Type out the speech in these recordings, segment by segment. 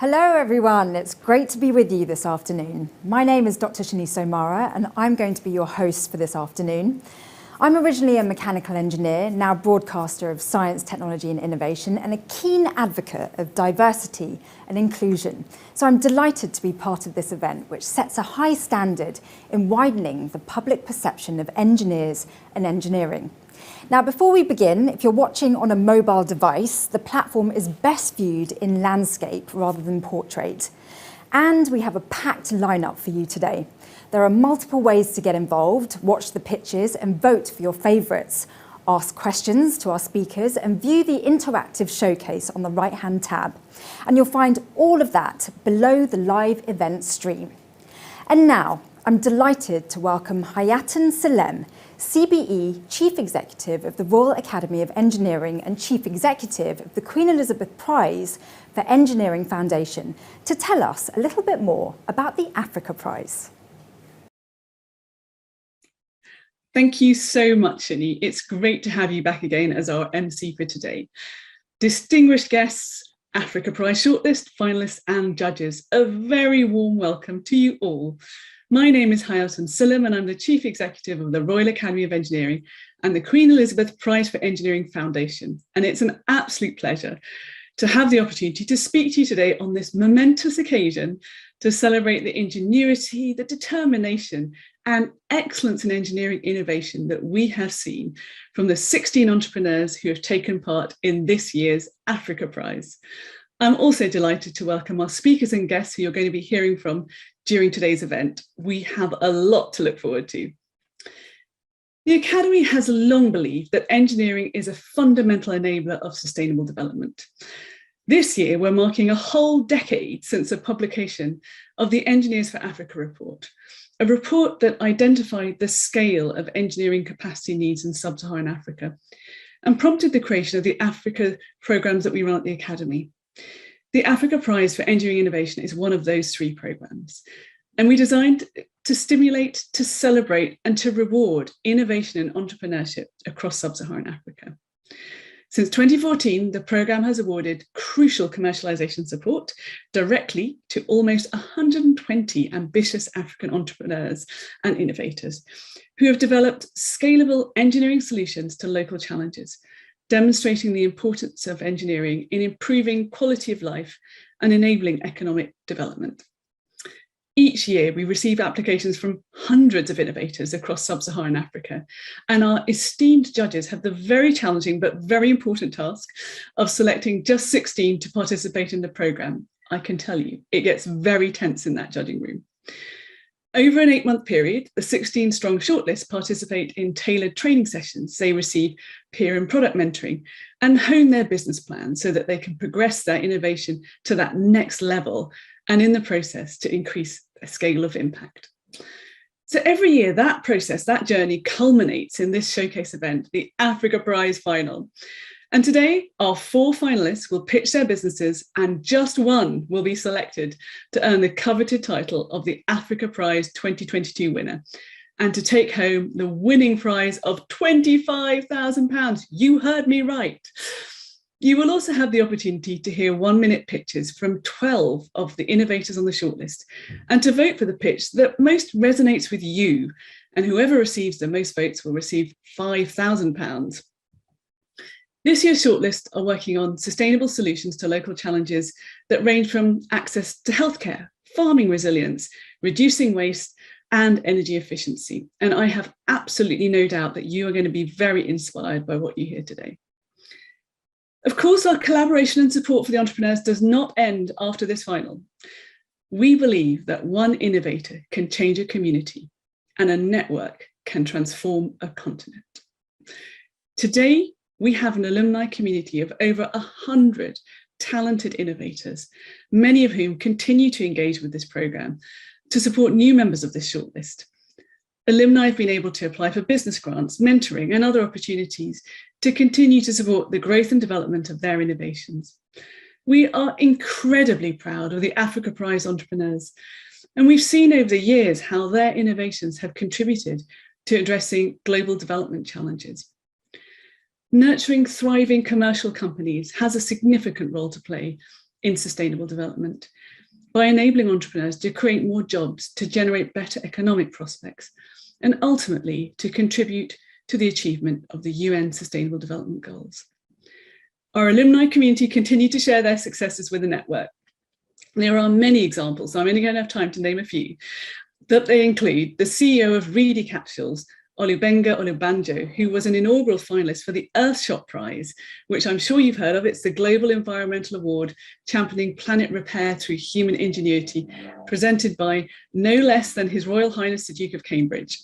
Hello everyone, it's great to be with you this afternoon. My name is Dr. Shanice O'Mara and I'm going to be your host for this afternoon. I'm originally a mechanical engineer, now broadcaster of science, technology and innovation, and a keen advocate of diversity and inclusion. So I'm delighted to be part of this event, which sets a high standard in widening the public perception of engineers and engineering. Now, before we begin, if you're watching on a mobile device, the platform is best viewed in landscape rather than portrait. And we have a packed lineup for you today. There are multiple ways to get involved, watch the pitches and vote for your favourites. Ask questions to our speakers and view the interactive showcase on the right-hand tab. And you'll find all of that below the live event stream. And now, I'm delighted to welcome Hayatan Salem, CBE Chief Executive of the Royal Academy of Engineering and Chief Executive of the Queen Elizabeth Prize for Engineering Foundation, to tell us a little bit more about the Africa Prize. Thank you so much, Shani. It's great to have you back again as our MC for today. Distinguished guests, Africa Prize shortlist, finalists and judges, a very warm welcome to you all. My name is Hayatan Salem and I'm the Chief Executive of the Royal Academy of Engineering and the Queen Elizabeth Prize for Engineering Foundation. And it's an absolute pleasure to have the opportunity to speak to you today on this momentous occasion to celebrate the ingenuity, the determination and excellence in engineering innovation that we have seen from the 16 entrepreneurs who have taken part in this year's Africa Prize. I'm also delighted to welcome our speakers and guests who you're going to be hearing from during today's event. We have a lot to look forward to. The Academy has long believed that engineering is a fundamental enabler of sustainable development. This year, we're marking a whole decade since the publication of the Engineers for Africa report, a report that identified the scale of engineering capacity needs in sub-Saharan Africa and prompted the creation of the Africa programs that we run at the Academy. The Africa Prize for Engineering Innovation is one of those three programs, and we designed to stimulate, to celebrate, and to reward innovation and entrepreneurship across sub-Saharan Africa. Since 2014, the program has awarded crucial commercialization support directly to almost 120 ambitious African entrepreneurs and innovators who have developed scalable engineering solutions to local challenges, demonstrating the importance of engineering in improving quality of life and enabling economic development. Each year, we receive applications from hundreds of innovators across sub-Saharan Africa, and our esteemed judges have the very challenging but very important task of selecting just 16 to participate in the programme. I can tell you, it gets very tense in that judging room. Over an 8-month period, the 16-strong shortlist participate in tailored training sessions. They receive peer and product mentoring and hone their business plans so that they can progress their innovation to that next level and in the process to increase their scale of impact. So every year, that process, that journey culminates in this showcase event, the Africa Prize Final. And today, our 4 finalists will pitch their businesses and just one will be selected to earn the coveted title of the Africa Prize 2022 winner and to take home the winning prize of £25,000. You heard me right. You will also have the opportunity to hear 1-minute pitches from 12 of the innovators on the shortlist and to vote for the pitch that most resonates with you. And whoever receives the most votes will receive £5,000. This year's shortlist are working on sustainable solutions to local challenges that range from access to healthcare, farming resilience, reducing waste, and energy efficiency. And I have absolutely no doubt that you are going to be very inspired by what you hear today. Of course, our collaboration and support for the entrepreneurs does not end after this final. We believe that one innovator can change a community and a network can transform a continent. Today, we have an alumni community of over 100 talented innovators, many of whom continue to engage with this programme to support new members of this shortlist. Alumni have been able to apply for business grants, mentoring and other opportunities to continue to support the growth and development of their innovations. We are incredibly proud of the Africa Prize entrepreneurs, and we've seen over the years how their innovations have contributed to addressing global development challenges. Nurturing thriving commercial companies has a significant role to play in sustainable development by enabling entrepreneurs to create more jobs, to generate better economic prospects, and ultimately to contribute to the achievement of the UN Sustainable Development Goals. Our alumni community continue to share their successes with the network. There are many examples, so I'm only going to have time to name a few, that they include the CEO of Reedy Capsules, Olubenga Olubanjo, who was an inaugural finalist for the Earthshot Prize, which I'm sure you've heard of. It's the Global Environmental Award championing planet repair through human ingenuity, presented by no less than His Royal Highness the Duke of Cambridge.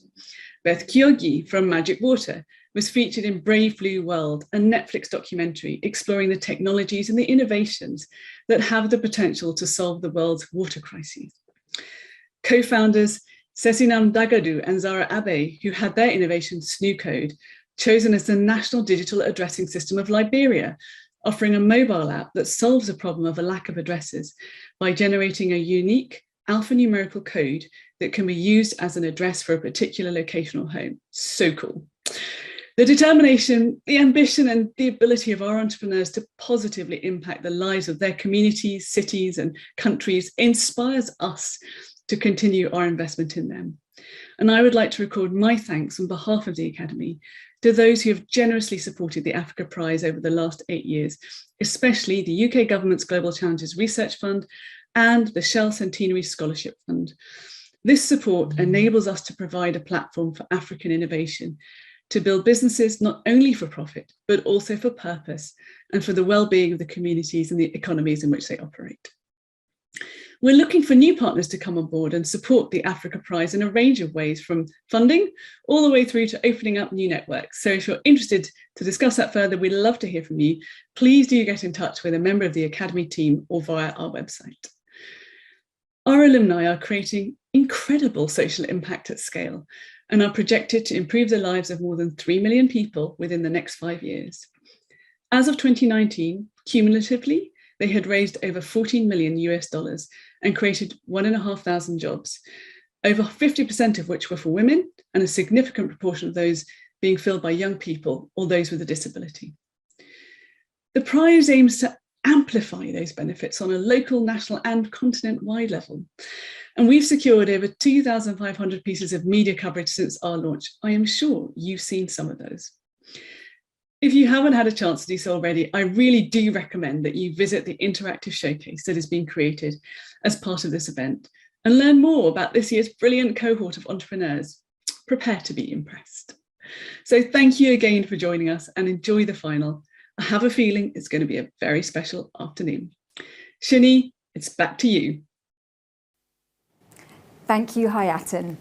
Beth Kyogi from Magic Water was featured in Brave Blue World, a Netflix documentary exploring the technologies and the innovations that have the potential to solve the world's water crises. Co-founders Cezinam Dagadu and Zara Abe, who had their innovation SNUCode chosen as the National Digital Addressing System of Liberia, offering a mobile app that solves the problem of a lack of addresses by generating a unique alphanumerical code that can be used as an address for a particular location or home. So cool. The determination, the ambition, and the ability of our entrepreneurs to positively impact the lives of their communities, cities, and countries inspires us to continue our investment in them. And I would like to record my thanks on behalf of the Academy to those who have generously supported the Africa Prize over the last 8 years, especially the UK Government's Global Challenges Research Fund and the Shell Centenary Scholarship Fund. This support enables us to provide a platform for African innovation, to build businesses not only for profit, but also for purpose and for the well-being of the communities and the economies in which they operate. We're looking for new partners to come on board and support the Africa Prize in a range of ways, from funding all the way through to opening up new networks. So if you're interested to discuss that further, we'd love to hear from you. Please do get in touch with a member of the Academy team or via our website. Our alumni are creating incredible social impact at scale and are projected to improve the lives of more than 3 million people within the next 5 years. As of 2019, cumulatively, they had raised over $14 million and created 1,500 jobs, over 50% of which were for women, and a significant proportion of those being filled by young people or those with a disability. The prize aims to amplify those benefits on a local, national, and continent-wide level. And we've secured over 2,500 pieces of media coverage since our launch. I am sure you've seen some of those. If you haven't had a chance to do so already, I really do recommend that you visit the interactive showcase that has been created as part of this event and learn more about this year's brilliant cohort of entrepreneurs. Prepare to be impressed. So thank you again for joining us and enjoy the final. I have a feeling it's going to be a very special afternoon. Shini, it's back to you. Thank you, Hayatan.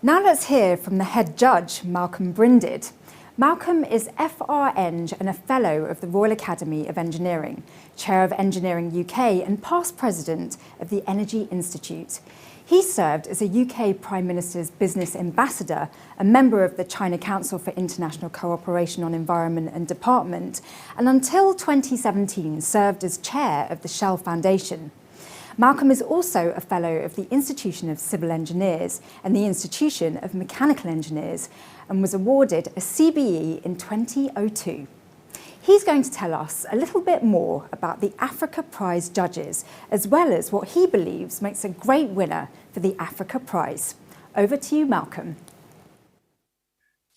Now let's hear from the head judge, Malcolm Brinded. Malcolm is FREng and a Fellow of the Royal Academy of Engineering, Chair of Engineering UK and past President of the Energy Institute. He served as a UK Prime Minister's Business Ambassador, a member of the China Council for International Cooperation on Environment and Department, and until 2017 served as Chair of the Shell Foundation. Malcolm is also a Fellow of the Institution of Civil Engineers and the Institution of Mechanical Engineers, and was awarded a CBE in 2002. He's going to tell us a little bit more about the Africa Prize judges, as well as what he believes makes a great winner for the Africa Prize. Over to you, Malcolm.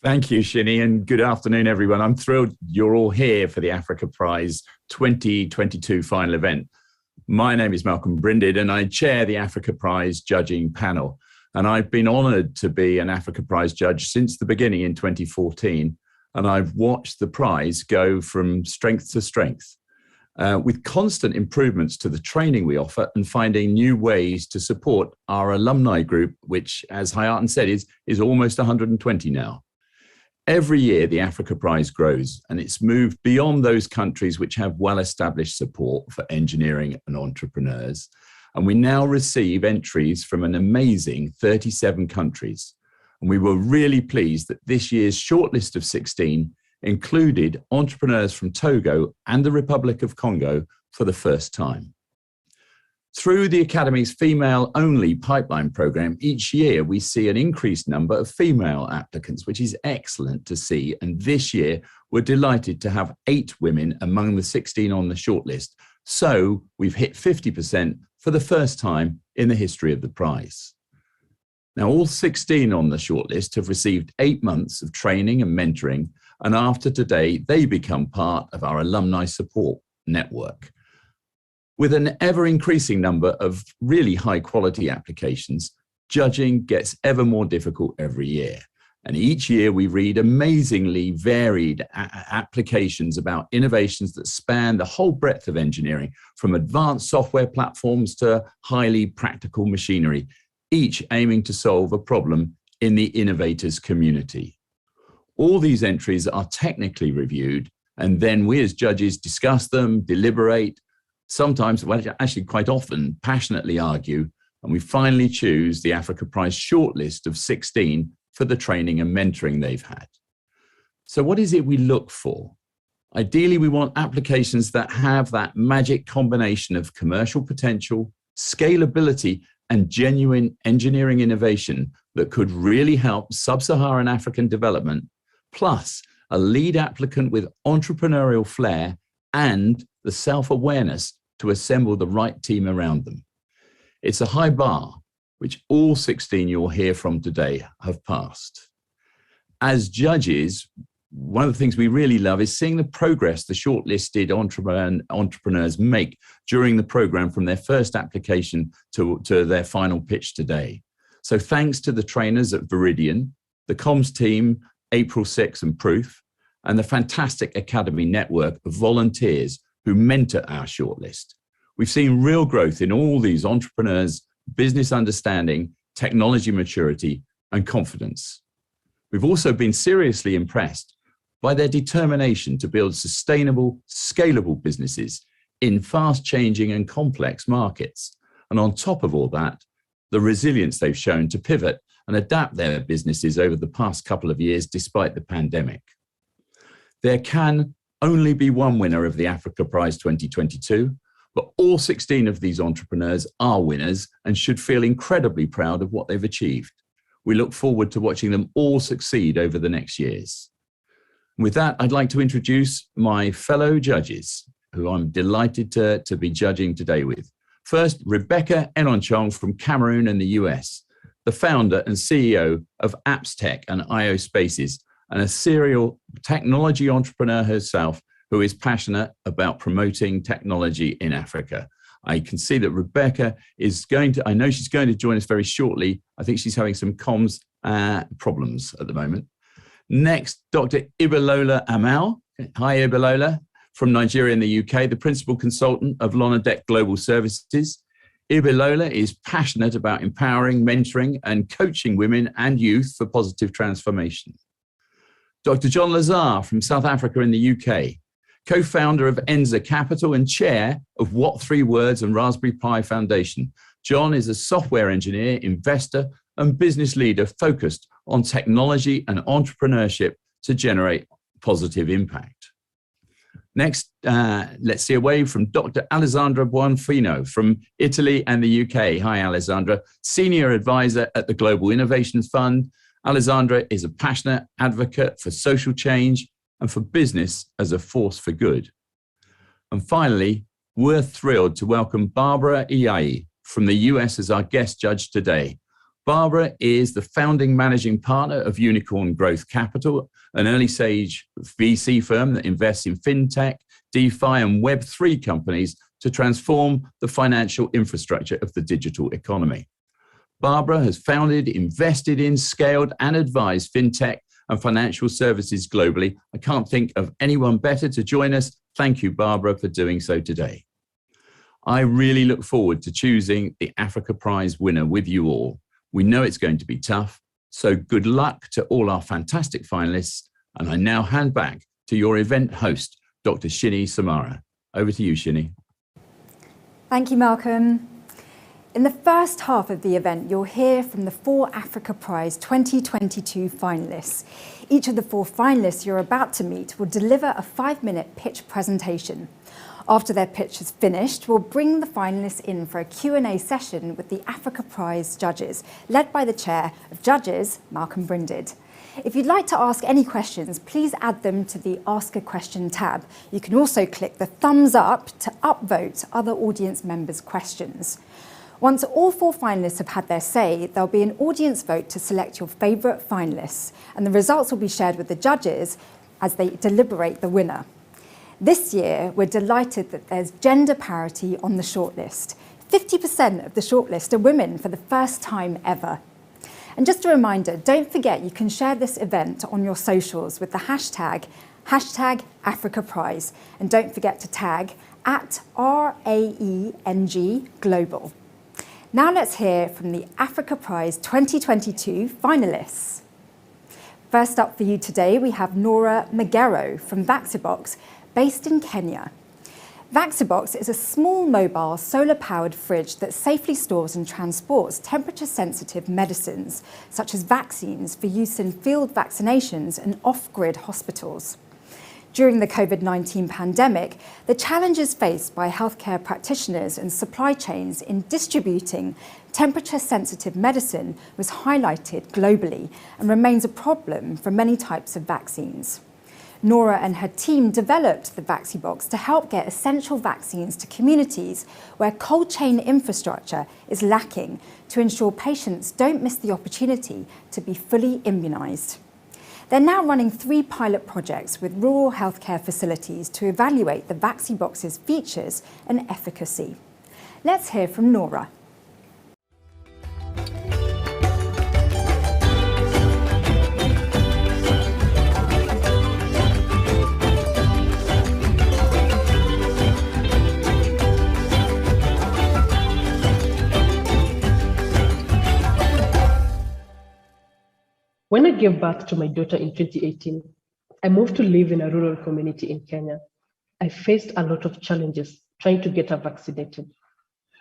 Thank you, Shini, and good afternoon, everyone. I'm thrilled you're all here for the Africa Prize 2022 final event. My name is Malcolm Brinded, and I chair the Africa Prize judging panel. And I've been honoured to be an Africa Prize judge since the beginning in 2014. And I've watched the prize go from strength to strength, with constant improvements to the training we offer and finding new ways to support our alumni group, which, as Hayatan said, is almost 120 now. Every year, the Africa Prize grows, and it's moved beyond those countries which have well-established support for engineering and entrepreneurs. And we now receive entries from an amazing 37 countries. And we were really pleased that this year's shortlist of 16 included entrepreneurs from Togo and the Republic of Congo for the first time. Through the Academy's female-only pipeline program, each year we see an increased number of female applicants, which is excellent to see. And this year, we're delighted to have 8 women among the 16 on the shortlist, So we've hit 50% for the first time in the history of the prize. Now, all 16 on the shortlist have received 8 months of training and mentoring, and after today, they become part of our alumni support network. With an ever-increasing number of really high-quality applications, judging gets ever more difficult every year. And each year we read amazingly varied applications about innovations that span the whole breadth of engineering, from advanced software platforms to highly practical machinery, each aiming to solve a problem in the innovators community. All these entries are technically reviewed, and then we as judges discuss them, deliberate, sometimes, well, actually quite often, passionately argue, and we finally choose the Africa Prize shortlist of 16 for the training and mentoring they've had. So what is it we look for? Ideally, we want applications that have that magic combination of commercial potential, scalability, and genuine engineering innovation that could really help sub-Saharan African development, plus a lead applicant with entrepreneurial flair and the self-awareness to assemble the right team around them. It's a high bar, which all 16 you'll hear from today have passed. As judges, one of the things we really love is seeing the progress the shortlisted entrepreneurs make during the program, from their first application to their final pitch today. So thanks to the trainers at Viridian, the comms team, April 6 and Proof, and the fantastic Academy network of volunteers who mentor our shortlist. We've seen real growth in all these entrepreneurs' business understanding, technology maturity, and confidence. We've also been seriously impressed by their determination to build sustainable, scalable businesses in fast-changing and complex markets. And on top of all that, the resilience they've shown to pivot and adapt their businesses over the past couple of years despite the pandemic. There can only be one winner of the Africa Prize 2022, but all 16 of these entrepreneurs are winners and should feel incredibly proud of what they've achieved. We look forward to watching them all succeed over the next years. With that, I'd like to introduce my fellow judges, who I'm delighted to be judging today with. First, Rebecca Enonchong from Cameroon and the US, the founder and CEO of AppsTech and IO Spaces, and a serial technology entrepreneur herself who is passionate about promoting technology in Africa. I can see that Rebecca is I know she's going to join us very shortly. I think she's having some comms problems at the moment. Next, Dr. Ibalola Amal. Hi, Ibalola, from Nigeria and the UK, the principal consultant of Lonadec Global Services. Ibalola is passionate about empowering, mentoring, and coaching women and youth for positive transformation. Dr. John Lazar from South Africa in the UK, co-founder of Enza Capital and chair of What Three Words and Raspberry Pi Foundation. John is a software engineer, investor, and business leader focused on technology and entrepreneurship to generate positive impact. Next, let's see a wave from Dr. Alessandra Buonfino from Italy and the UK. Hi, Alessandra, senior advisor at the Global Innovation Fund. Alessandra is a passionate advocate for social change and for business as a force for good. And finally, we're thrilled to welcome Barbara Iyai from the US as our guest judge today. Barbara is the founding managing partner of Unicorn Growth Capital, an early-stage VC firm that invests in fintech, DeFi, and Web3 companies to transform the financial infrastructure of the digital economy. Barbara has founded, invested in, scaled, and advised fintech and financial services globally. I can't think of anyone better to join us. Thank you, Barbara, for doing so today. I really look forward to choosing the Africa Prize winner with you all. We know it's going to be tough, so good luck to all our fantastic finalists. And I now hand back to your event host, Dr. Shini Samara. Over to you, Shini. Thank you, Malcolm. In the first half of the event, you'll hear from the 4 Africa Prize 2022 finalists. Each of the 4 finalists you're about to meet will deliver a 5-minute pitch presentation. After their pitch is finished, we'll bring the finalists in for a Q&A session with the Africa Prize judges, led by the chair of judges, Malcolm Brinded. If you'd like to ask any questions, please add them to the Ask a Question tab. You can also click the thumbs up to upvote other audience members' questions. Once all 4 finalists have had their say, there'll be an audience vote to select your favourite finalists, and the results will be shared with the judges as they deliberate the winner. This year, we're delighted that there's gender parity on the shortlist. 50% of the shortlist are women for the first time ever. And just a reminder, don't forget you can share this event on your socials with the hashtag #AfricaPrize. And don't forget to tag @RAENG Global. Now let's hear from the Africa Prize 2022 finalists. First up for you today, we have Nora Magero from Vaxibox, based in Kenya. Vaxibox is a small mobile solar-powered fridge that safely stores and transports temperature-sensitive medicines, such as vaccines for use in field vaccinations and off-grid hospitals. During the COVID-19 pandemic, the challenges faced by healthcare practitioners and supply chains in distributing temperature-sensitive medicine was highlighted globally and remains a problem for many types of vaccines. Nora and her team developed the Vaxibox to help get essential vaccines to communities where cold chain infrastructure is lacking to ensure patients don't miss the opportunity to be fully immunised. They're now running 3 pilot projects with rural healthcare facilities to evaluate the Vaxibox's features and efficacy. Let's hear from Nora. When I gave birth to my daughter in 2018, I moved to live in a rural community in Kenya. I faced a lot of challenges trying to get her vaccinated.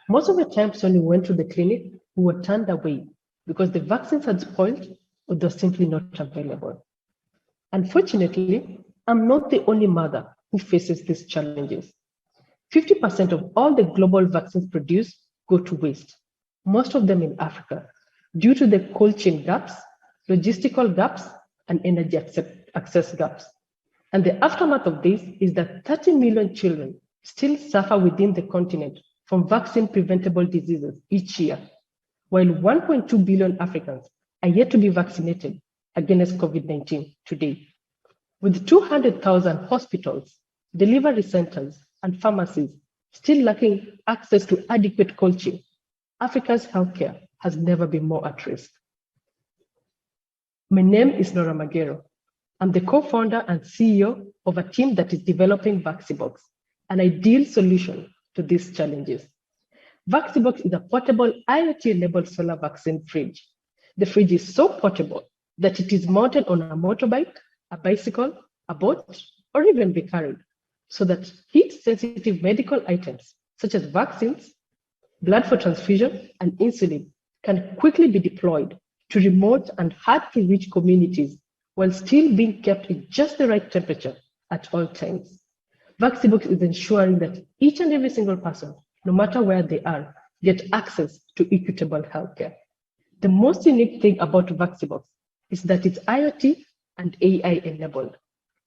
Most of the times when we went to the clinic, we were turned away because the vaccines had spoiled or they're simply not available. Unfortunately, I'm not the only mother who faces these challenges. 50% of all the global vaccines produced go to waste, most of them in Africa, due to the cold chain gaps, logistical gaps, and energy access gaps. And the aftermath of this is that 30 million children still suffer within the continent from vaccine-preventable diseases each year, while 1.2 billion Africans are yet to be vaccinated against COVID-19 today. With 200,000 hospitals, delivery centers, and pharmacies still lacking access to adequate cold chain, Africa's healthcare has never been more at risk. My name is Nora Magero. I'm the co-founder and CEO of a team that is developing Vaxibox, an ideal solution to these challenges. Vaxibox is a portable IoT-enabled solar vaccine fridge. The fridge is so portable that it is mounted on a motorbike, a bicycle, a boat, or even be carried, so that heat-sensitive medical items such as vaccines, blood for transfusion, and insulin can quickly be deployed to remote and hard-to-reach communities while still being kept in just the right temperature at all times. Vaxibox is ensuring that each and every single person, no matter where they are, get access to equitable healthcare. The most unique thing about Vaxibox is that it's IoT and AI-enabled.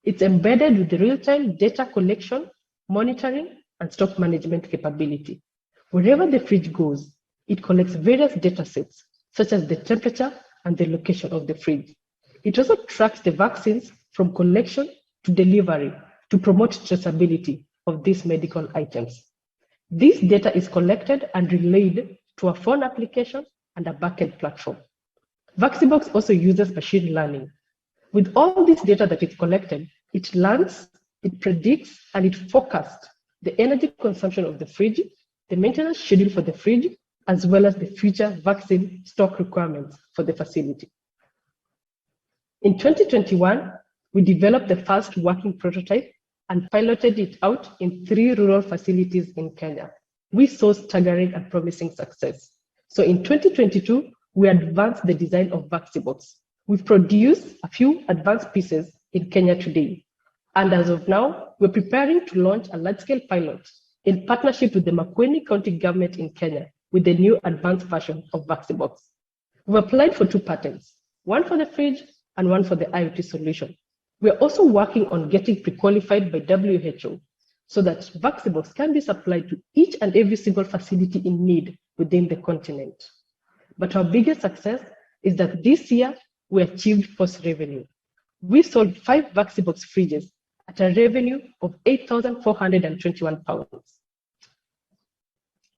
It's embedded with the real-time data collection, monitoring, and stock management capability. Wherever the fridge goes, it collects various data sets, such as the temperature and the location of the fridge. It also tracks the vaccines from collection to delivery to promote traceability of these medical items. This data is collected and relayed to a phone application and a backend platform. Vaxibox also uses machine learning. With all this data that is collected, it learns, it predicts, and it forecasts the energy consumption of the fridge, the maintenance schedule for the fridge, as well as the future vaccine stock requirements for the facility. In 2021, we developed the first working prototype and piloted it out in 3 rural facilities in Kenya. We saw staggering and promising success. So in 2022, we advanced the design of Vaxibox. We've produced a few advanced pieces in Kenya today. And as of now, we're preparing to launch a large-scale pilot in partnership with the Makueni County government in Kenya with the new advanced version of Vaxibox. We've applied for 2 patents, one for the fridge and one for the IoT solution. We are also working on getting pre-qualified by WHO so that Vaxibox can be supplied to each and every single facility in need within the continent. But our biggest success is that this year we achieved first revenue. We sold 5 Vaxibox fridges at a revenue of £8,421.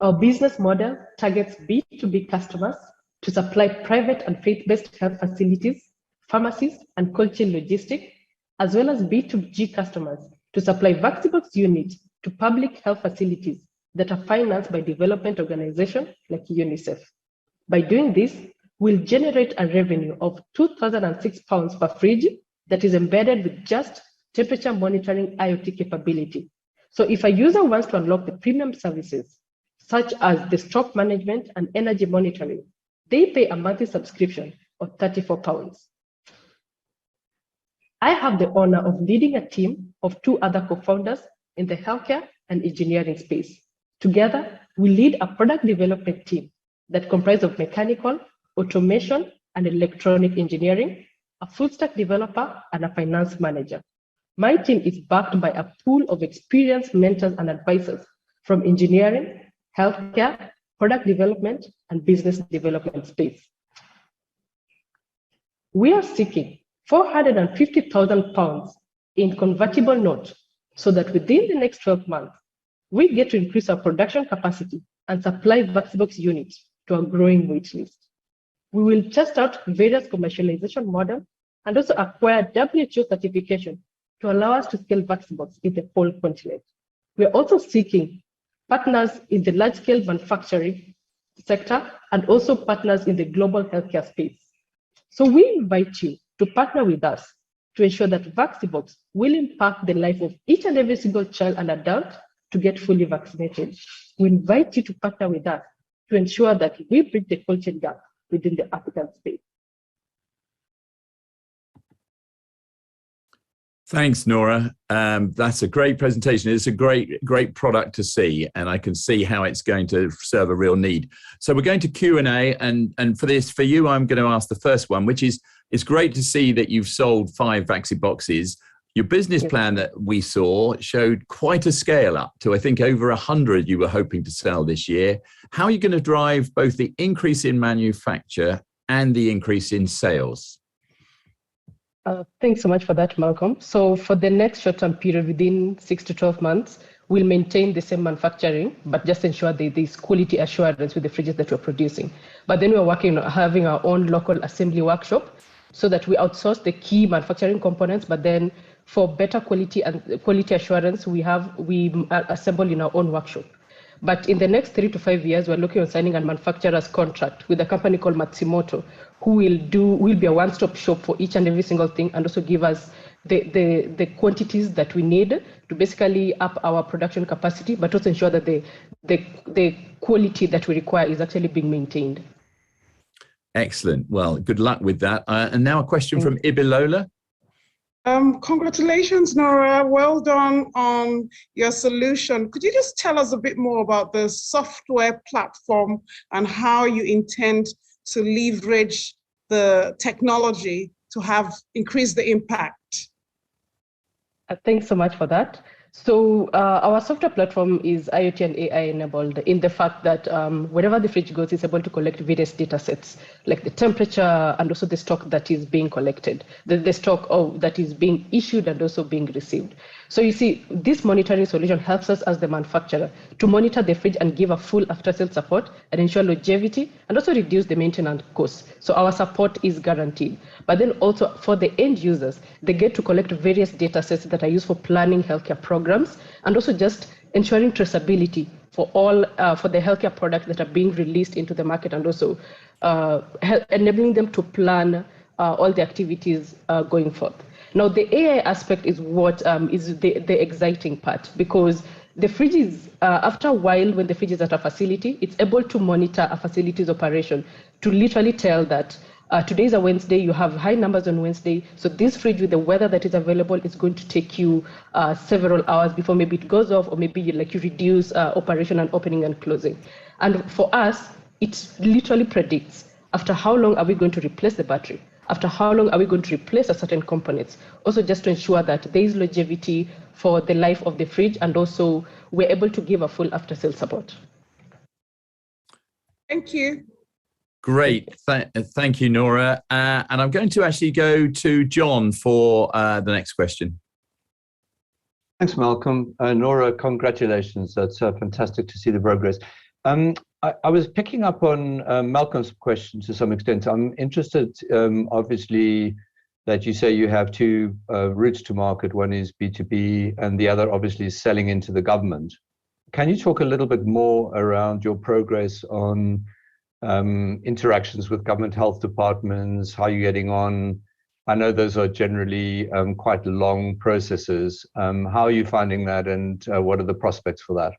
Our business model targets B2B customers to supply private and faith-based health facilities, pharmacies, and cold chain logistics, as well as B2G customers to supply Vaxibox units to public health facilities that are financed by development organizations like UNICEF. By doing this, we'll generate a revenue of £2,006 per fridge that is embedded with just temperature monitoring IoT capability. So if a user wants to unlock the premium services, such as the stock management and energy monitoring, they pay a monthly subscription of £34. I have the honor of leading a team of 2 other co-founders in the healthcare and engineering space. Together, we lead a product development team that comprises of mechanical, automation, and electronic engineering, a full stack developer, and a finance manager. My team is backed by a pool of experienced mentors and advisors from engineering, healthcare, product development, and business development space. We are seeking £450,000 in convertible note so that within the next 12 months, we get to increase our production capacity and supply Vaxibox units to our growing wait list. We will test out various commercialization models and also acquire WHO certification to allow us to scale Vaxibox in the whole continent. We are also seeking partners in the large-scale manufacturing sector and also partners in the global healthcare space. So we invite you to partner with us to ensure that Vaxibox will impact the life of each and every single child and adult to get fully vaccinated. We invite you to partner with us to ensure that we bridge the cold chain gap within the African space. Thanks, Nora. That's a great presentation. It's a great product to see, and I can see how it's going to serve a real need. So we're going to Q&A, and for you, I'm going to ask the first one, which is, it's great to see that you've sold 5 Vaxiboxes. Your business plan that we saw showed quite a scale up to, I think, over 100 you were hoping to sell this year. How are you going to drive both the increase in manufacture and the increase in sales? Thanks so much for that, Malcolm. So for the next short-term period, within 6 to 12 months, we'll maintain the same manufacturing, but just ensure that there's quality assurance with the fridges that we're producing. But then we're working on having our own local assembly workshop so that we outsource the key manufacturing components, but then for better quality and quality assurance, we assemble in our own workshop. But in the next 3 to 5 years, we're looking at signing a manufacturer's contract with a company called Matsumoto, who will be a one-stop shop for each and every single thing, and also give us the quantities that we need to basically up our production capacity, but also ensure that the quality that we require is actually being maintained. Excellent. Well, good luck with that. And now a question from Ibilola. Congratulations, Nora. Well done on your solution. Could you just tell us a bit more about the software platform and how you intend to leverage the technology to increase the impact? Thanks so much for that. So our software platform is IoT and AI enabled in the fact that wherever the fridge goes, it's able to collect various data sets, like the temperature and also the stock that is being collected, the stock that is being issued and also being received. So you see, this monitoring solution helps us as the manufacturer to monitor the fridge and give a full after-sales support and ensure longevity and also reduce the maintenance costs. So our support is guaranteed. But then also for the end users, they get to collect various data sets that are used for planning healthcare programs and also just ensuring traceability for all for the healthcare products that are being released into the market and also enabling them to plan all the activities going forth. Now, the AI aspect is what is the exciting part, because the fridge is, after a while, when the fridge is at a facility, it's able to monitor a facility's operation to literally tell that today is a Wednesday, you have high numbers on Wednesday, so this fridge with the weather that is available is going to take you several hours before maybe it goes off, or maybe you reduce operation and opening and closing. And for us, it literally predicts after how long are we going to replace the battery? after how long are we going to replace a certain components, also just to ensure that there is longevity for the life of the fridge, and also we're able to give a full after-sale support. Thank you. Great. Thank you, Nora. And I'm going to actually go to John for the next question. Thanks, Malcolm. Nora, congratulations. That's fantastic to see the progress. I was picking up on Malcolm's question to some extent. I'm interested, obviously, that you say you have two routes to market. One is B2B, and the other obviously is selling into the government. Can you talk a little bit more around your progress on interactions with government health departments? How are you getting on? I know those are generally quite long processes. How are you finding that, and what are the prospects for that?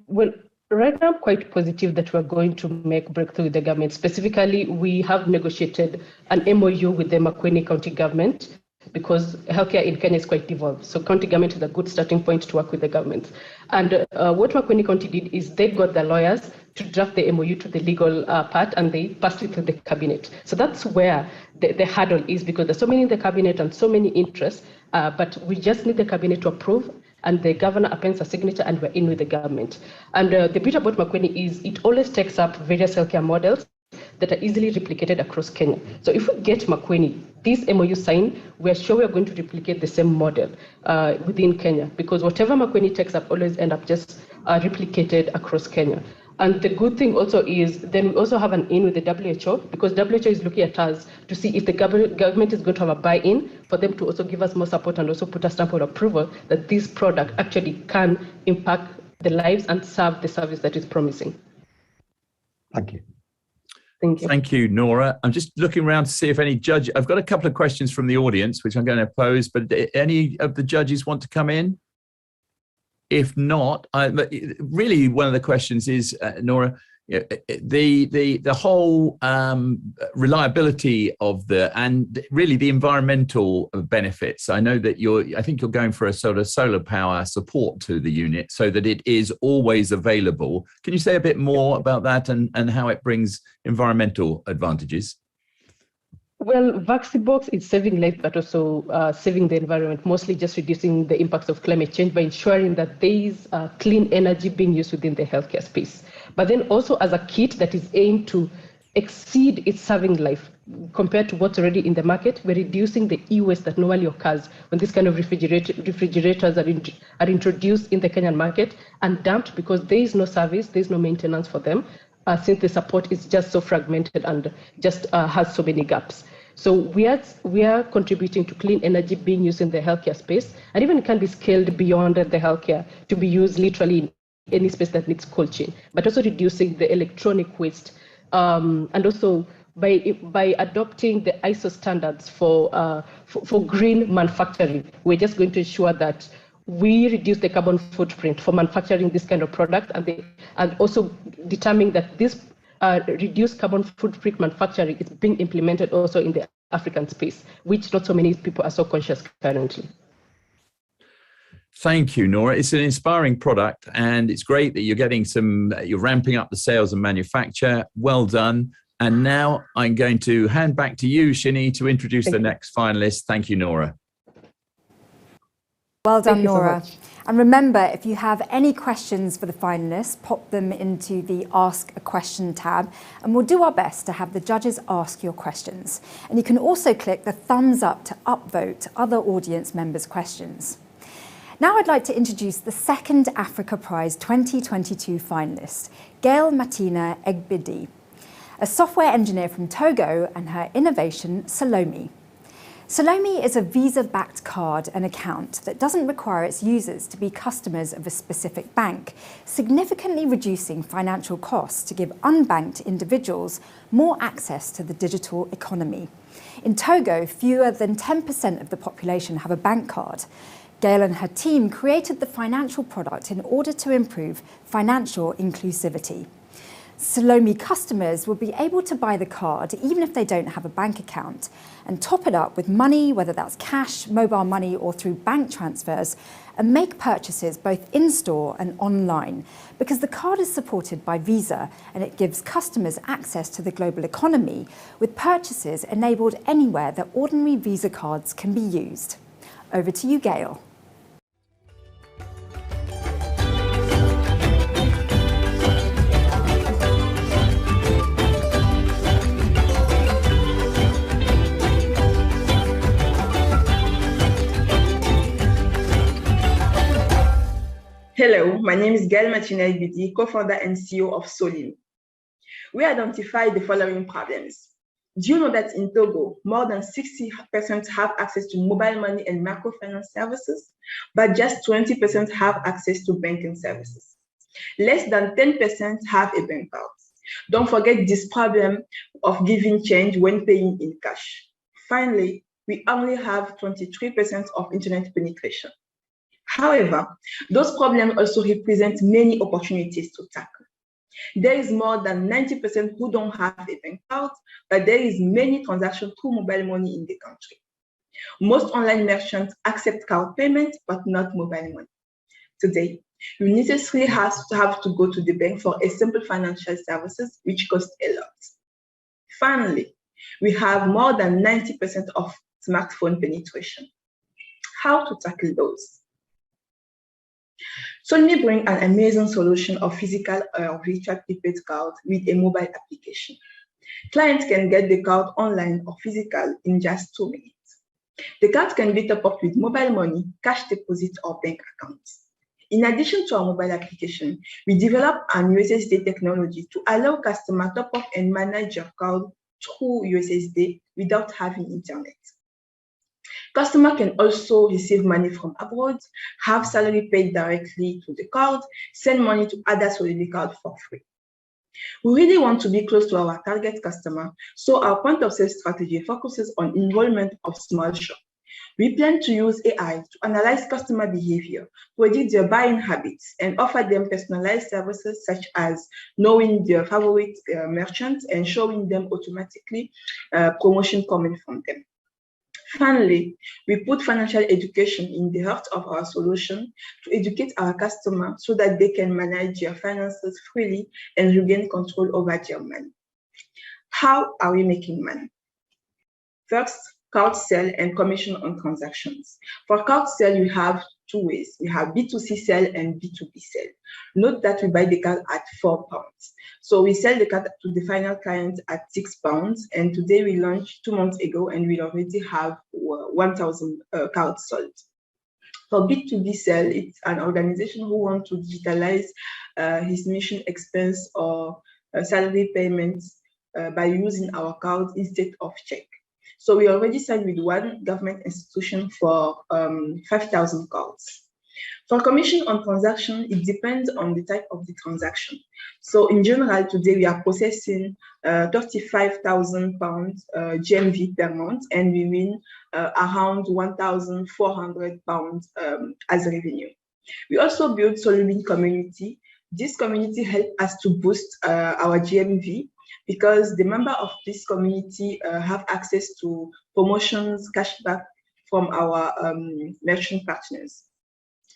Well, right now I'm quite positive that we're going to make breakthrough with the government. Specifically, we have negotiated an MOU with the Makueni County government, because healthcare in Kenya is quite devolved. So county government is a good starting point to work with the government. And what Makueni County did is they got the lawyers to draft the MOU to the legal part, and they passed it to the cabinet. So that's where the hurdle is, because there's so many in the cabinet and so many interests, but we just need the cabinet to approve, and the governor appends a signature, and we're in with the government. And the bit about Makueni is it always takes up various healthcare models that are easily replicated across Kenya. So if we get Makueni, this MOU signed, we're sure we're going to replicate the same model within Kenya, because whatever Makueni takes up always end up just replicated across Kenya. And the good thing also is then we also have an in with the WHO, because WHO is looking at us to see if the government is going to have a buy-in for them to also give us more support and also put a stamp of approval that this product actually can impact the lives and serve the service that is promising. Thank you. Thank you. Thank you, Nora. I'm just looking around to see if any judge, I've got a couple of questions from the audience, which I'm going to pose, but any of the judges want to come in? If not, really one of the questions is, Nora, the whole reliability of and really the environmental benefits. I know that I think you're going for a sort of solar power support to the unit so that it is always available. Can you say a bit more about that and how it brings environmental advantages? Well, Vaxibox is saving life, but also saving the environment, mostly just reducing the impacts of climate change by ensuring that there is clean energy being used within the healthcare space. But then also as a kit that is aimed to exceed its serving life compared to what's already in the market, we're reducing the e-waste that normally occurs when this kind of refrigerators are introduced in the Kenyan market and dumped, because there is no service, there is no maintenance for them, since the support is just so fragmented and just has so many gaps. So we are contributing to clean energy being used in the healthcare space, and even can be scaled beyond the healthcare to be used literally in any space that needs cold chain, but also reducing the electronic waste, and also by adopting the ISO standards for green manufacturing, we're just going to ensure that we reduce the carbon footprint for manufacturing this kind of product, and also determining that this reduced carbon footprint manufacturing is being implemented also in the African space, which not so many people are so conscious currently. Thank you, Nora. It's an inspiring product, and it's great that you're ramping up the sales and manufacture. Well done. And now I'm going to hand back to you, Shini, to introduce the next finalist. Thank you, Nora. Well done, Nora. So and remember, if you have any questions for the finalists, pop them into the Ask a Question tab, and we'll do our best to have the judges ask your questions. And you can also click the thumbs up to upvote other audience members' questions. Now I'd like to introduce the second Africa Prize 2022 finalist, Gail Martina Egbidi, a software engineer from Togo, and her innovation, Salome. Salome is a Visa-backed card and account that doesn't require its users to be customers of a specific bank, significantly reducing financial costs to give unbanked individuals more access to the digital economy. In Togo, fewer than 10% of the population have a bank card. Gail and her team created the financial product in order to improve financial inclusivity. Salome customers will be able to buy the card even if they don't have a bank account and top it up with money, whether that's cash, mobile money or through bank transfers, and make purchases both in-store and online because the card is supported by Visa and it gives customers access to the global economy with purchases enabled anywhere that ordinary Visa cards can be used. Over to you, Gail. Hello, my name is Gail Martinez-Bidi, co-founder and CEO of Solim. We identified the following problems. Do you know that in Togo, more than 60% have access to mobile money and microfinance services, but just 20% have access to banking services? Less than 10% have a bank card. Don't forget this problem of giving change when paying in cash. Finally, we only have 23% of internet penetration. However, those problems also represent many opportunities to tackle. There is more than 90% who don't have a bank card, but there is many transactions through mobile money in the country. Most online merchants accept card payments, but not mobile money. Today, you necessarily have to go to the bank for a simple financial services, which costs a lot. Finally, we have more than 90% of smartphone penetration. How to tackle those? Solmi brings an amazing solution of physical or virtual prepaid card with a mobile application. Clients can get the card online or physical in just 2 minutes. The card can be topped up with mobile money, cash deposit, or bank accounts. In addition to our mobile application, we developed an USSD technology to allow customers to top up and manage your card through USSD without having internet. Customers can also receive money from abroad, have salary paid directly to the card, send money to other Solimi cards for free. We really want to be close to our target customer, so our point of sale strategy focuses on involvement of small shops. We plan to use AI to analyze customer behavior, predict their buying habits, and offer them personalized services such as knowing their favorite merchants and showing them automatically promotion coming from them. Finally, we put financial education in the heart of our solution to educate our customers so that they can manage their finances freely and regain control over their money. How are we making money? First, card sale and commission on transactions. For card sale, we have two ways. We have B2C sale and B2B sale. Note that we buy the card at £4. So we sell the card to the final client at £6. And today we launched 2 months ago and we already have 1,000 cards sold. For B2B sale, it's an organization who wants to digitalize his mission expense or salary payments by using our card instead of check. So we already signed with one government institution for 5,000 cards. For commission on transaction, it depends on the type of the transaction. So in general, today we are processing £35,000 GMV per month, and we win around £1,400 as revenue. We also build Solubin community. This community helps us to boost our GMV because the member of this community have access to promotions, cashback from our merchant partners.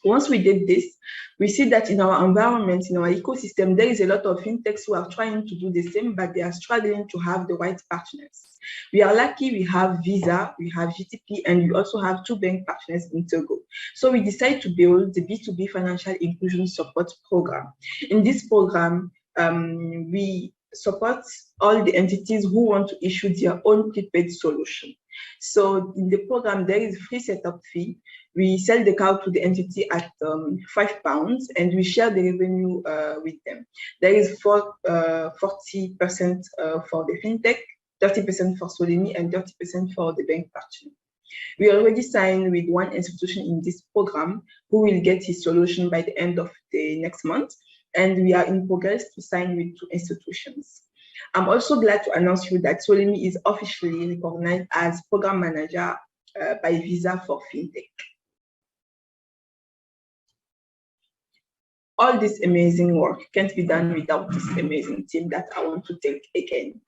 Once we did this, we see that in our environment, in our ecosystem, there is a lot of fintechs who are trying to do the same, but they are struggling to have the right partners. We are lucky we have Visa, we have GTP, and we also have 2 bank partners in Togo. So we decided to build the B2B Financial Inclusion Support Program. In this program, we support all the entities who want to issue their own prepaid solution. So in the program, there is a free setup fee. We sell the card to the entity at £5 and we share the revenue with them. There is 40% for the fintech, 30% for Solimi, and 30% for the bank partner. We already signed with one institution in this program who will get his solution by the end of the next month. And we are in progress to sign with 2 institutions. I'm also glad to announce you that Solimi is officially recognized as program manager by Visa for FinTech. All this amazing work can't be done without this amazing team that I want to thank again.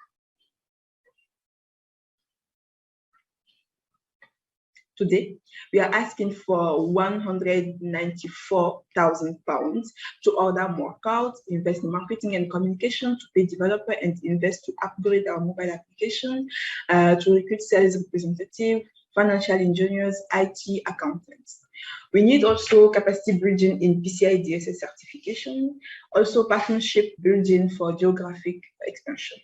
Today, we are asking for £194,000 to order more cards, invest in marketing and communication, to pay developer and invest to upgrade our mobile application, to recruit sales representatives, financial engineers, IT accountants. We need also capacity building in PCI DSS certification, also partnership building for geographic expansion.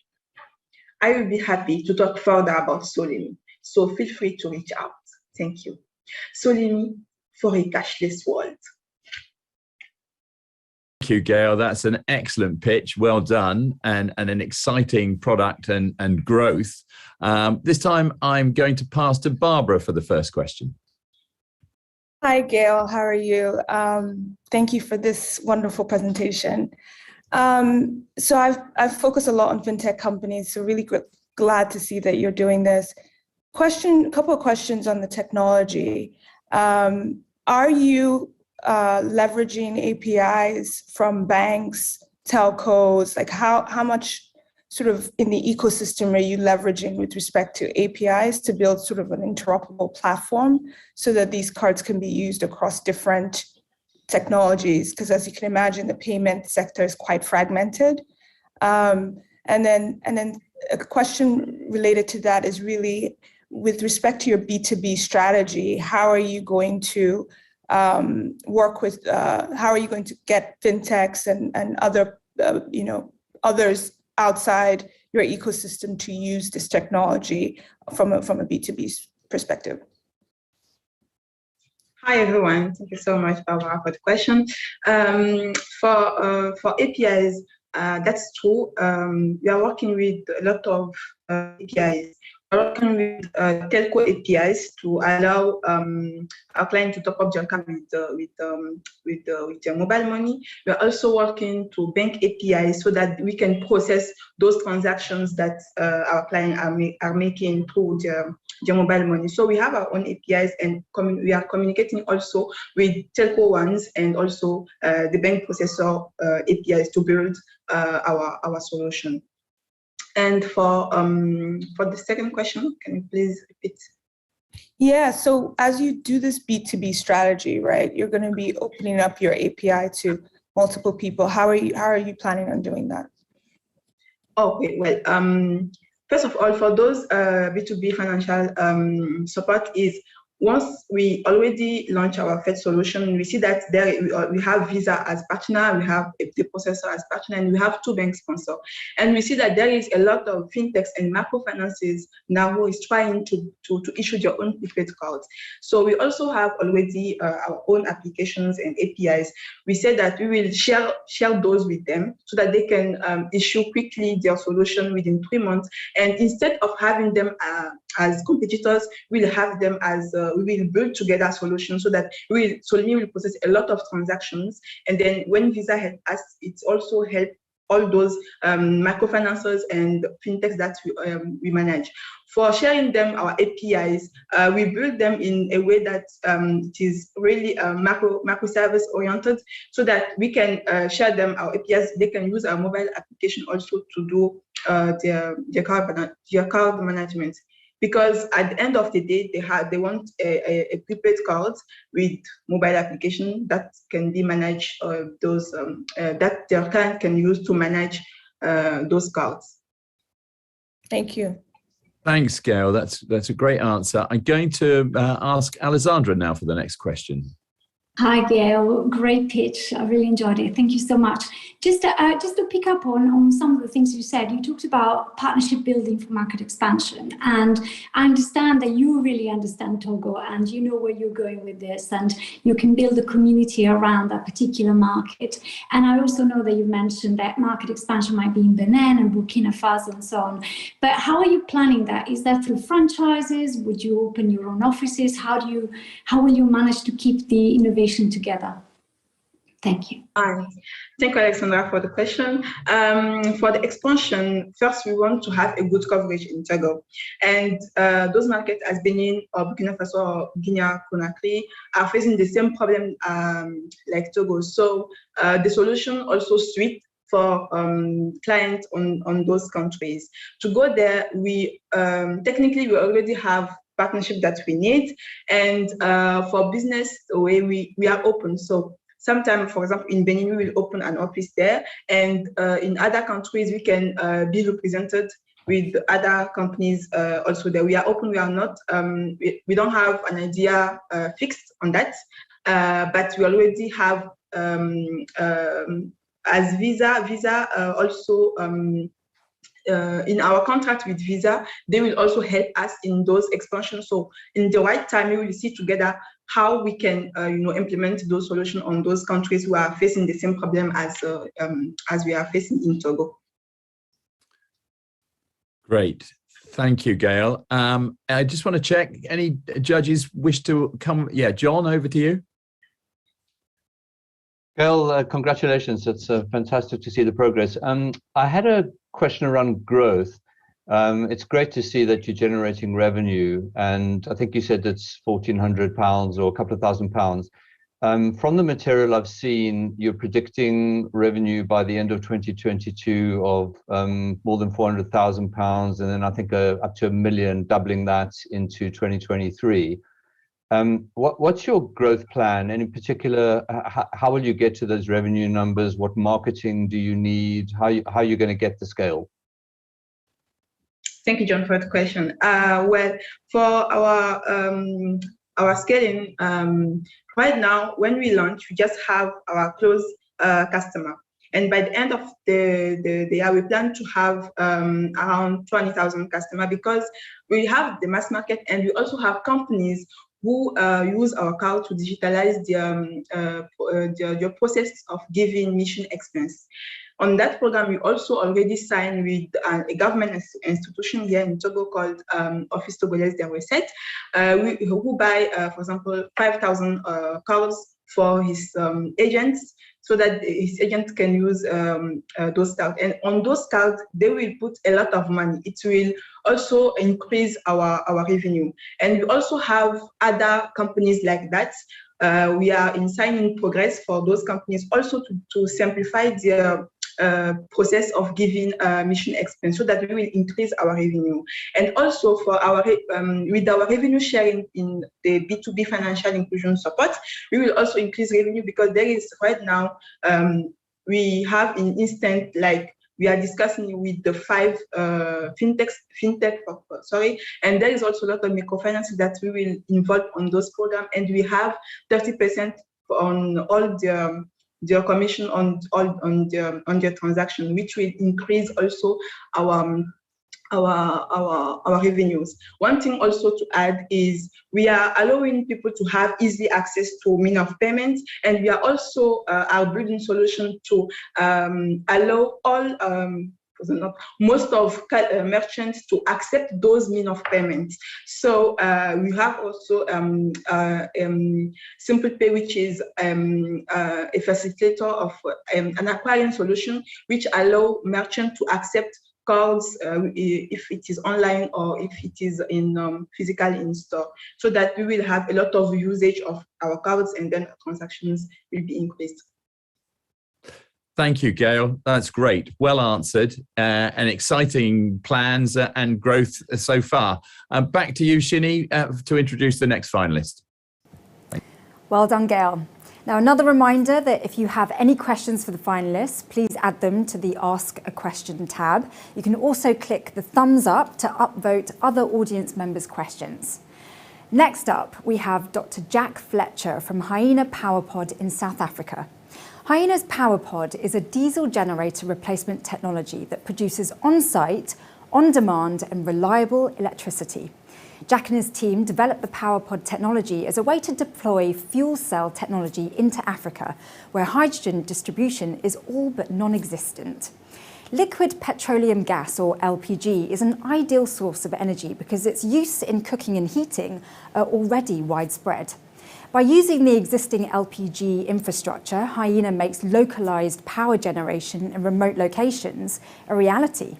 I will be happy to talk further about Solimi, so feel free to reach out. Thank you. Solimi for a cashless world. Thank you, Gail. That's an excellent pitch. Well done, and an exciting product and growth. This time, I'm going to pass to Barbara for the first question. Hi, Gail. How are you? Thank you for this wonderful presentation. So I've focused a lot on fintech companies, so really glad to see that you're doing this. A couple of questions on the technology. Are you leveraging APIs from banks, telcos? Like how much sort of in the ecosystem are you leveraging with respect to APIs to build sort of an interoperable platform so that these cards can be used across different technologies? Because as you can imagine, the payment sector is quite fragmented. And then a question related to that is really with respect to your B2B strategy, how are you going to work with, how are you going to get fintechs and other, others outside your ecosystem to use this technology from a B2B perspective? Hi, everyone. Thank you so much, Barbara, for the question. For APIs, that's true. We are working with a lot of APIs. We're working with telco APIs to allow our client to top up their account with their mobile money. We're also working to bank APIs so that we can process those transactions that our clients are making through their mobile money. So we have our own APIs, and we are communicating also with telco ones and also the bank processor APIs to build our solution. And for the second question, can you please repeat? Yeah, so as you do this B2B strategy, right, you're going to be opening up your API to multiple people. How are you planning on doing that? Okay, well, first of all, for those B2B financial support is once we already launch our Fed solution, we see that there we have Visa as partner, we have the processor as partner, and we have 2 bank sponsors. And we see that there is a lot of fintechs and microfinances now who is trying to issue their own prepaid cards. So we also have already our own applications and APIs. We said that we will share those with them so that they can issue quickly their solution within 3 months. And instead of having them as competitors, we'll have them as we will build together solutions so that Solimi will process a lot of transactions. And then when Visa helps us, it's also help all those microfinancers and fintechs that we manage. For sharing them our APIs, we build them in a way that it is really microservice oriented, so that we can share them our APIs. They can use our mobile application also to do their card management. Because at the end of the day, they want a prepaid card with mobile application that can be managed, that their client can use to manage those cards. Thank you. Thanks, Gail. That's a great answer. I'm going to ask Alessandra now for the next question. Hi, Gail. Great pitch. I really enjoyed it. Thank you so much. Just to pick up on some of the things you said, you talked about partnership building for market expansion. And I understand that you really understand Togo and you know where you're going with this, and you can build a community around that particular market. And I also know that you mentioned that market expansion might be in Benin and Burkina Faso and so on. But how are you planning that? Is that through franchises? Would you open your own offices? How will you manage to keep the innovation together? Thank you. Thank you, Alexandra, for the question. For the expansion, first we want to have a good coverage in Togo. And those markets as Benin or Burkina Faso or Guinea-Conakry are facing the same problem like Togo. So the solution also suite for clients on those countries. To go there, we technically we already have partnership that we need. And for business, we are open. So sometimes, for example, in Benin, we will open an office there, and in other countries, we can be represented with other companies also there. We are open, we are not, we don't have an idea fixed on that, but we already have, as Visa also, in our contract with Visa, they will also help us in those expansions. So in the right time, we will see together how we can, implement those solutions on those countries who are facing the same problem as we are facing in Togo. Great. Thank you, Gail. I just want to check, any judges wish to come? Yeah, John, over to you. Gail, congratulations. It's fantastic to see the progress. I had a question around growth. It's great to see that you're generating revenue, and I think you said it's £1,400 or a couple of £1,000. From the material I've seen, you're predicting revenue by the end of 2022 of more than £400,000, and then I think up to £1 million, doubling that into 2023. What's your growth plan? And in particular, how will you get to those revenue numbers? What marketing do you need? How are you going to get the scale? Thank you, John, for the question. Well, for our scaling, right now, when we launch, we just have our close customer. And by the end of the year, we plan to have around 20,000 customers, because we have the mass market and we also have companies who use our card to digitalize the process of giving mission expense. On that program, we also already signed with a government institution here in Togo called Office Togolese des Recettes, who buy, for example, 5,000 cards for his agents, so that his agents can use those cards. And on those cards, they will put a lot of money. It will also increase our revenue. And we also have other companies like that. We are in signing progress for those companies also to simplify their process of giving mission expense, so that we will increase our revenue. And also for our with our revenue sharing in the B2B financial inclusion support, we will also increase revenue, because there is right now we have an instant, like we are discussing with the 5 fintech, and there is also a lot of microfinance that we will involve on those programs, and we have 30% on all their commission on their transaction, which will increase also our revenues. One thing also to add is we are allowing people to have easy access to means of payment, and we are also are building solution to allow all most of merchants to accept those means of payment. So we have also Simple Pay, which is a facilitator of an acquiring solution, which allow merchants to accept cards if it is online or if it is in physical in store, so that we will have a lot of usage of our cards, and then transactions will be increased. Thank you, Gail. That's great. Well answered, and exciting plans and growth so far. Back to you, Shini, to introduce the next finalist. Well done, Gail. Now, another reminder that if you have any questions for the finalists, please add them to the Ask a Question tab. You can also click the thumbs up to upvote other audience members' questions. Next up, we have Dr. Jack Fletcher from Hyena PowerPod in South Africa. Hyena's PowerPod is a diesel generator replacement technology that produces on-site, on-demand and reliable electricity. Jack and his team developed the PowerPod technology as a way to deploy fuel cell technology into Africa, where hydrogen distribution is all but non-existent. Liquid petroleum gas, or LPG, is an ideal source of energy because its use in cooking and heating are already widespread. By using the existing LPG infrastructure, Hyena makes localised power generation in remote locations a reality.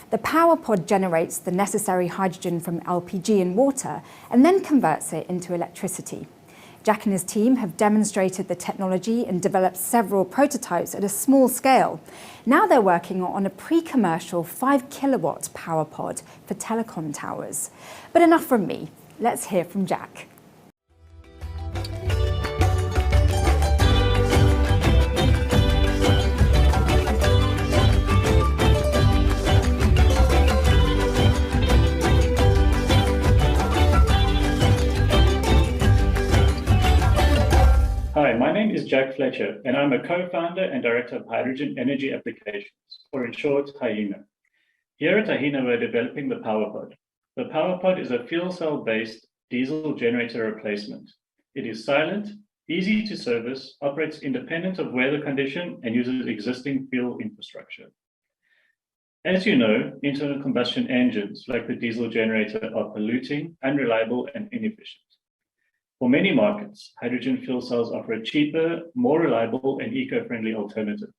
The power pod generates the necessary hydrogen from LPG and water and then converts it into electricity. Jack and his team have demonstrated the technology and developed several prototypes at a small scale. Now they're working on a pre-commercial 5 kilowatt power pod for telecom towers. But enough from me. Let's hear from Jack. Hi, my name is Jack Fletcher, and I'm a co-founder and director of Hydrogen Energy Applications, or in short, Hyena. Here at Hyena, we're developing the PowerPod. The PowerPod is a fuel cell-based diesel generator replacement. It is silent, easy to service, operates independent of weather condition, and uses existing fuel infrastructure. As you know, internal combustion engines, like the diesel generator, are polluting, unreliable, and inefficient. For many markets, hydrogen fuel cells offer a cheaper, more reliable, and eco-friendly alternative.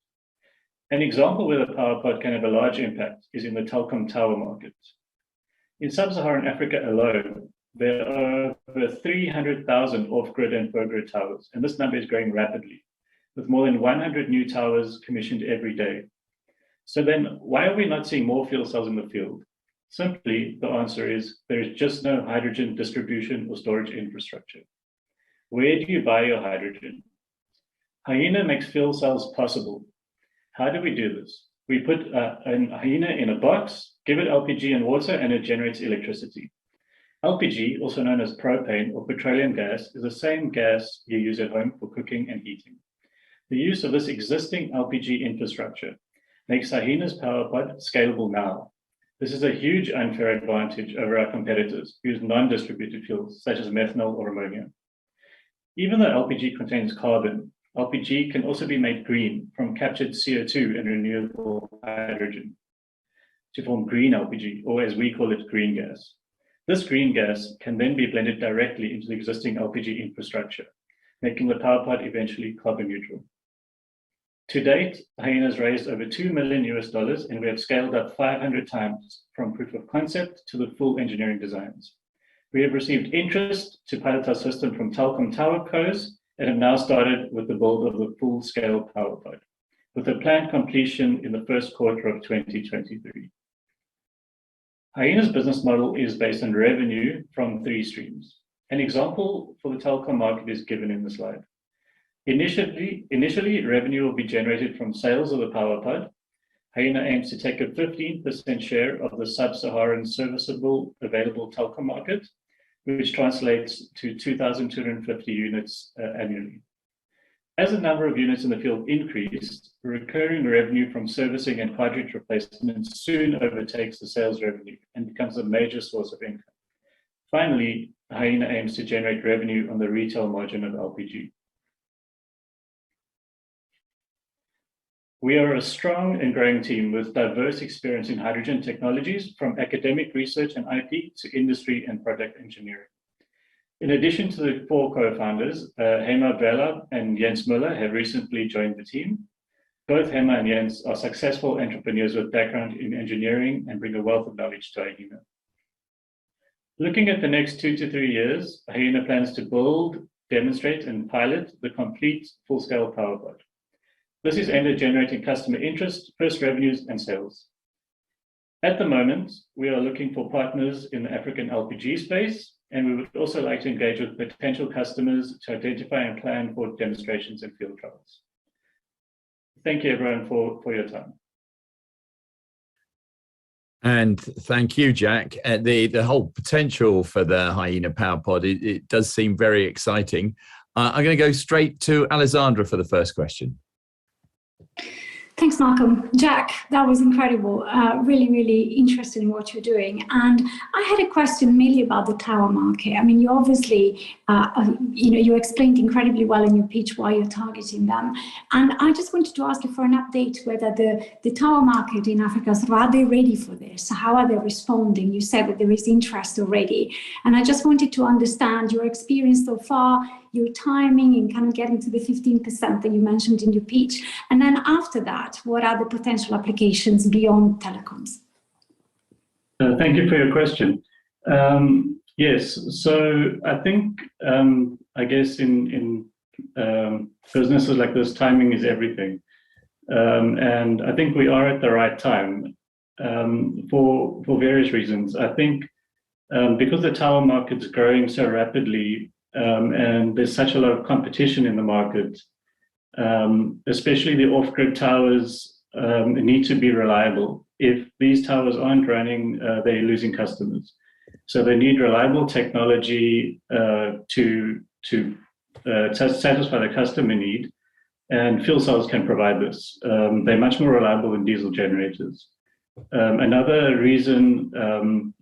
An example where the PowerPod can have a large impact is in the telecom tower market. In sub-Saharan Africa alone, there are over 300,000 off-grid and for-grid towers, and this number is growing rapidly, with more than 100 new towers commissioned every day. So then, why are we not seeing more fuel cells in the field? Simply, the answer is there is just no hydrogen distribution or storage infrastructure. Where do you buy your hydrogen? Hyena makes fuel cells possible. How do we do this? We put a Hyena in a box, give it LPG and water, and it generates electricity. LPG, also known as propane or petroleum gas, is the same gas you use at home for cooking and heating. The use of this existing LPG infrastructure makes Hyena's PowerPod scalable now. This is a huge unfair advantage over our competitors who use non-distributed fuels such as methanol or ammonia. Even though LPG contains carbon, LPG can also be made green from captured CO2 and renewable hydrogen to form green LPG, or as we call it, green gas. This green gas can then be blended directly into the existing LPG infrastructure, making the PowerPod eventually carbon neutral. To date, Hyena has raised over $2 million and we have scaled up 500 times from proof of concept to the full engineering designs. We have received interest to pilot our system from telecom tower cos and have now started with the build of the full-scale PowerPod, with a planned completion in the first quarter of 2023. Hyena's business model is based on revenue from 3 streams. An example for the telecom market is given in the slide. Initially, revenue will be generated from sales of the PowerPod. Hyena aims to take a 15% share of the sub-Saharan serviceable available telecom market, which translates to 2,250 units annually. As the number of units in the field increase, recurring revenue from servicing and cartridge replacement soon overtakes the sales revenue and becomes a major source of income. Finally, Hyena aims to generate revenue on the retail margin of LPG. We are a strong and growing team with diverse experience in hydrogen technologies, from academic research and IP to industry and product engineering. In addition to the 4 co-founders, Hema Vela and Jens Müller have recently joined the team. Both Hema and Jens are successful entrepreneurs with background in engineering and bring a wealth of knowledge to Hyena. Looking at the next 2 to 3 years, Hyena plans to build, demonstrate, and pilot the complete full-scale PowerPod. This is aimed at generating customer interest, first revenues, and sales. At the moment, we are looking for partners in the African LPG space, and we would also like to engage with potential customers to identify and plan for demonstrations and field trials. Thank you, everyone, for your time. And thank you, Jack. The whole potential for the Hyena PowerPod, it does seem very exciting. I'm going to go straight to Alessandra for the first question. Thanks, Malcolm. Jack, that was incredible. Really, really interested in what you're doing. And I had a question mainly about the tower market. I mean, you obviously, you explained incredibly well in your pitch why you're targeting them. And I just wanted to ask you for an update whether the tower market in Africa, so are they ready for this? How are they responding? You said that there is interest already. And I just wanted to understand your experience so far, your timing in kind of getting to the 15% that you mentioned in your pitch. And then after that, what are the potential applications beyond telecoms? Thank you for your question. Yes, so I think, I guess in businesses like this, timing is everything. And I think we are at the right time for various reasons. I think because the tower market is growing so rapidly, and there's such a lot of competition in the market, especially the off-grid towers need to be reliable. If these towers aren't running, they're losing customers. So they need reliable technology to satisfy the customer need, and fuel cells can provide this. They're much more reliable than diesel generators. Another reason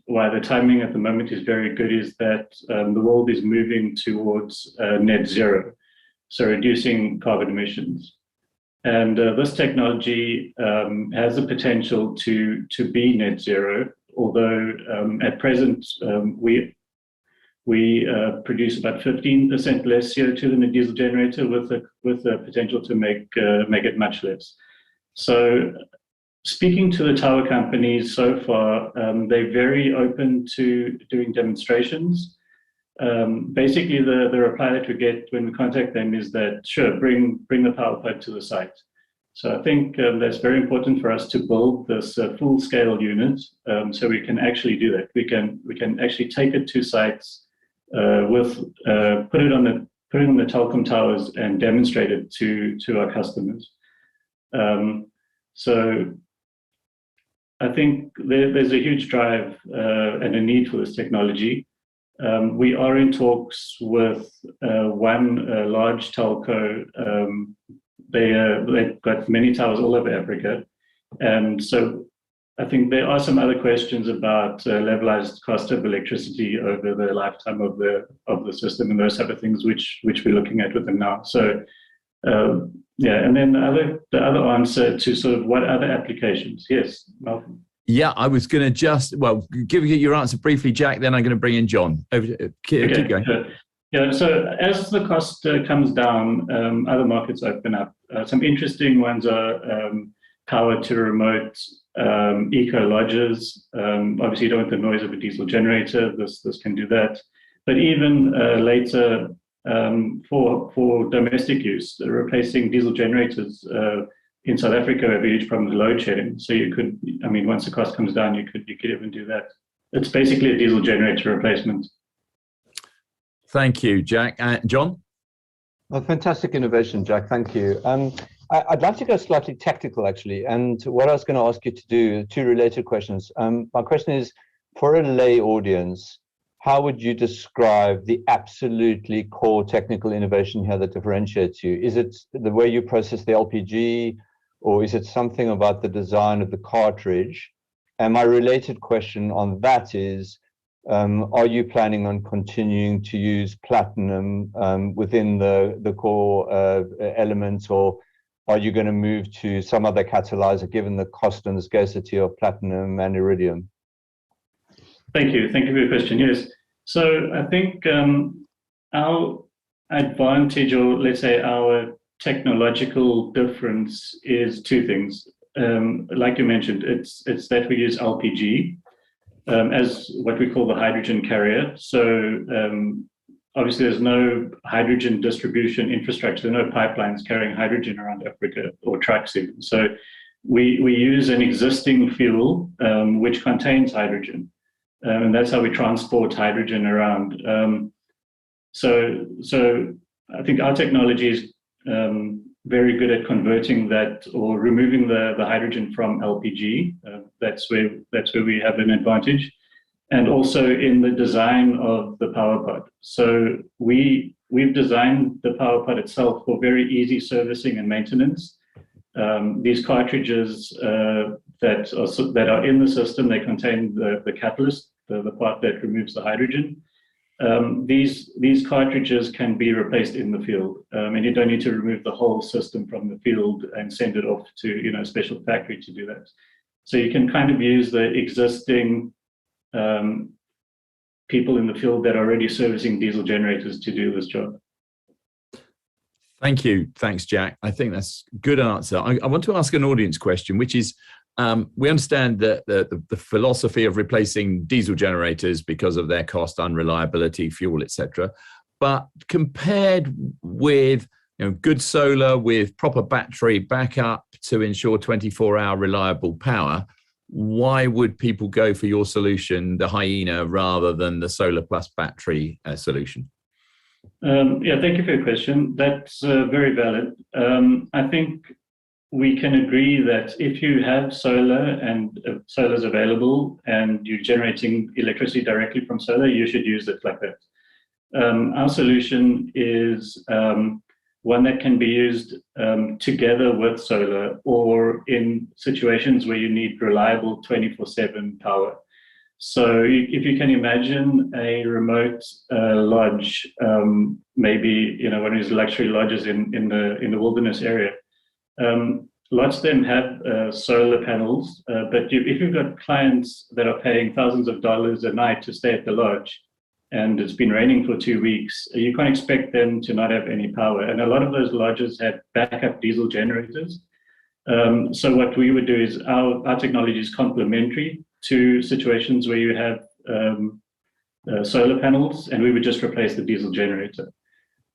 why the timing at the moment is very good is that the world is moving towards net zero, so reducing carbon emissions. And this technology has the potential to be net zero, although at present we produce about 15% less CO2 than a diesel generator, with the potential to make it much less. So, speaking to the tower companies so far, they're very open to doing demonstrations. Basically, the reply that we get when we contact them is that, sure, bring the power plant to the site. So I think that's very important for us to build this full-scale unit, so we can actually do that. We can actually take it to sites, put it on the telecom towers and demonstrate it to our customers. So I think there's a huge drive and a need for this technology. We are in talks with one large telco. They've got many towers all over Africa. And so I think there are some other questions about levelized cost of electricity over the lifetime of the system and those type of things, which we're looking at with them now. So yeah, and then the other answer to sort of what other applications? Yes, Malcolm. Yeah, I was going to give you your answer briefly, Jack, then I'm going to bring in John. Keep going. Sure. Yeah, so as the cost comes down, other markets open up. Some interesting ones are power to remote eco lodges. Obviously, you don't want the noise of a diesel generator. This can do that. But even later, for domestic use, replacing diesel generators in South Africa, we have a huge problem with load shedding. So you could, once the cost comes down, you could even do that. It's basically a diesel generator replacement. Thank you, Jack. John? Well, fantastic innovation, Jack. Thank you. I'd like to go slightly technical, actually. And what I was going to ask you to do, two related questions. My question is, for a lay audience, how would you describe the absolutely core technical innovation here that differentiates you? Is it the way you process the LPG, or is it something about the design of the cartridge? And my related question on that is, are you planning on continuing to use platinum within the core elements, or are you going to move to some other catalyzer given the cost and the scarcity of platinum and iridium? Thank you. Thank you for your question. Yes. So I think our advantage, or let's say our technological difference, is two things. Like you mentioned, it's that we use LPG as what we call the hydrogen carrier. So obviously there's no hydrogen distribution infrastructure, there are no pipelines carrying hydrogen around Africa, or trucks even. So we use an existing fuel which contains hydrogen. And that's how we transport hydrogen around. So I think our technology is very good at converting that, or removing the hydrogen from LPG. That's where we have an advantage, and also in the design of the power pod. So we've designed the power pod itself for very easy servicing and maintenance. These cartridges that are in the system, they contain the catalyst, the part that removes the hydrogen. These cartridges can be replaced in the field, and you don't need to remove the whole system from the field and send it off to a special factory to do that. So you can kind of use the existing people in the field that are already servicing diesel generators to do this job. Thank you. Thanks, Jack. I think that's a good answer. I want to ask an audience question, which is, we understand that the philosophy of replacing diesel generators because of their cost, unreliability, fuel, etc. But compared with good solar with proper battery backup to ensure 24-hour reliable power, why would people go for your solution, the Hyena, rather than the solar plus battery solution? Yeah, thank you for your question. That's very valid. I think we can agree that if you have solar and solar is available and you're generating electricity directly from solar, you should use it like that. Our solution is one that can be used together with solar or in situations where you need reliable 24/7 power. So if you can imagine a remote lodge, maybe one of these luxury lodges in the wilderness area. Lots of them have solar panels, but if you've got clients that are paying thousands of dollars a night to stay at the lodge, and it's been raining for 2 weeks, you can't expect them to not have any power. And a lot of those lodges have backup diesel generators. So what we would do is our technology is complementary to situations where you have solar panels, and we would just replace the diesel generator.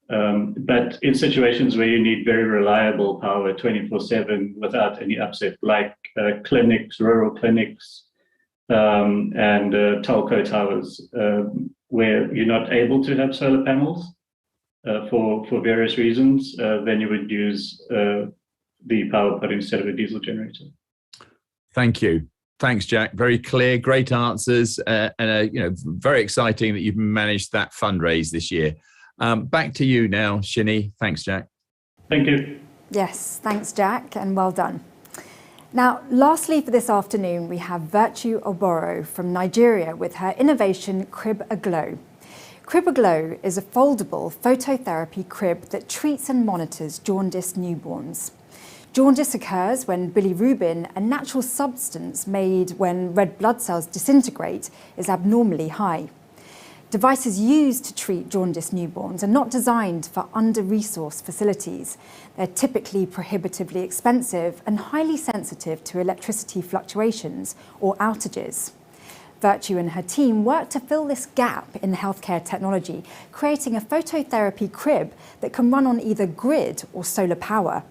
But in situations where you need very reliable power 24/7 without any upset, like clinics, rural clinics, and telco towers, where you're not able to have solar panels for various reasons, then you would use the power put instead of a diesel generator. Thank you. Thanks, Jack. Very clear, great answers, and very exciting that you've managed that fundraise this year. Back to you now, Shini. Thanks, Jack. Thank you. Yes, thanks, Jack, and well done. Now, lastly for this afternoon, we have Virtue Oboro from Nigeria with her innovation Crib Aglow. Crib Aglow is a foldable phototherapy crib that treats and monitors jaundiced newborns. Jaundice occurs when bilirubin, a natural substance made when red blood cells disintegrate, is abnormally high. Devices used to treat jaundiced newborns are not designed for under-resourced facilities. They're typically prohibitively expensive and highly sensitive to electricity fluctuations or outages. Virtue and her team worked to fill this gap in healthcare technology, creating a phototherapy crib that can run on either grid or solar power.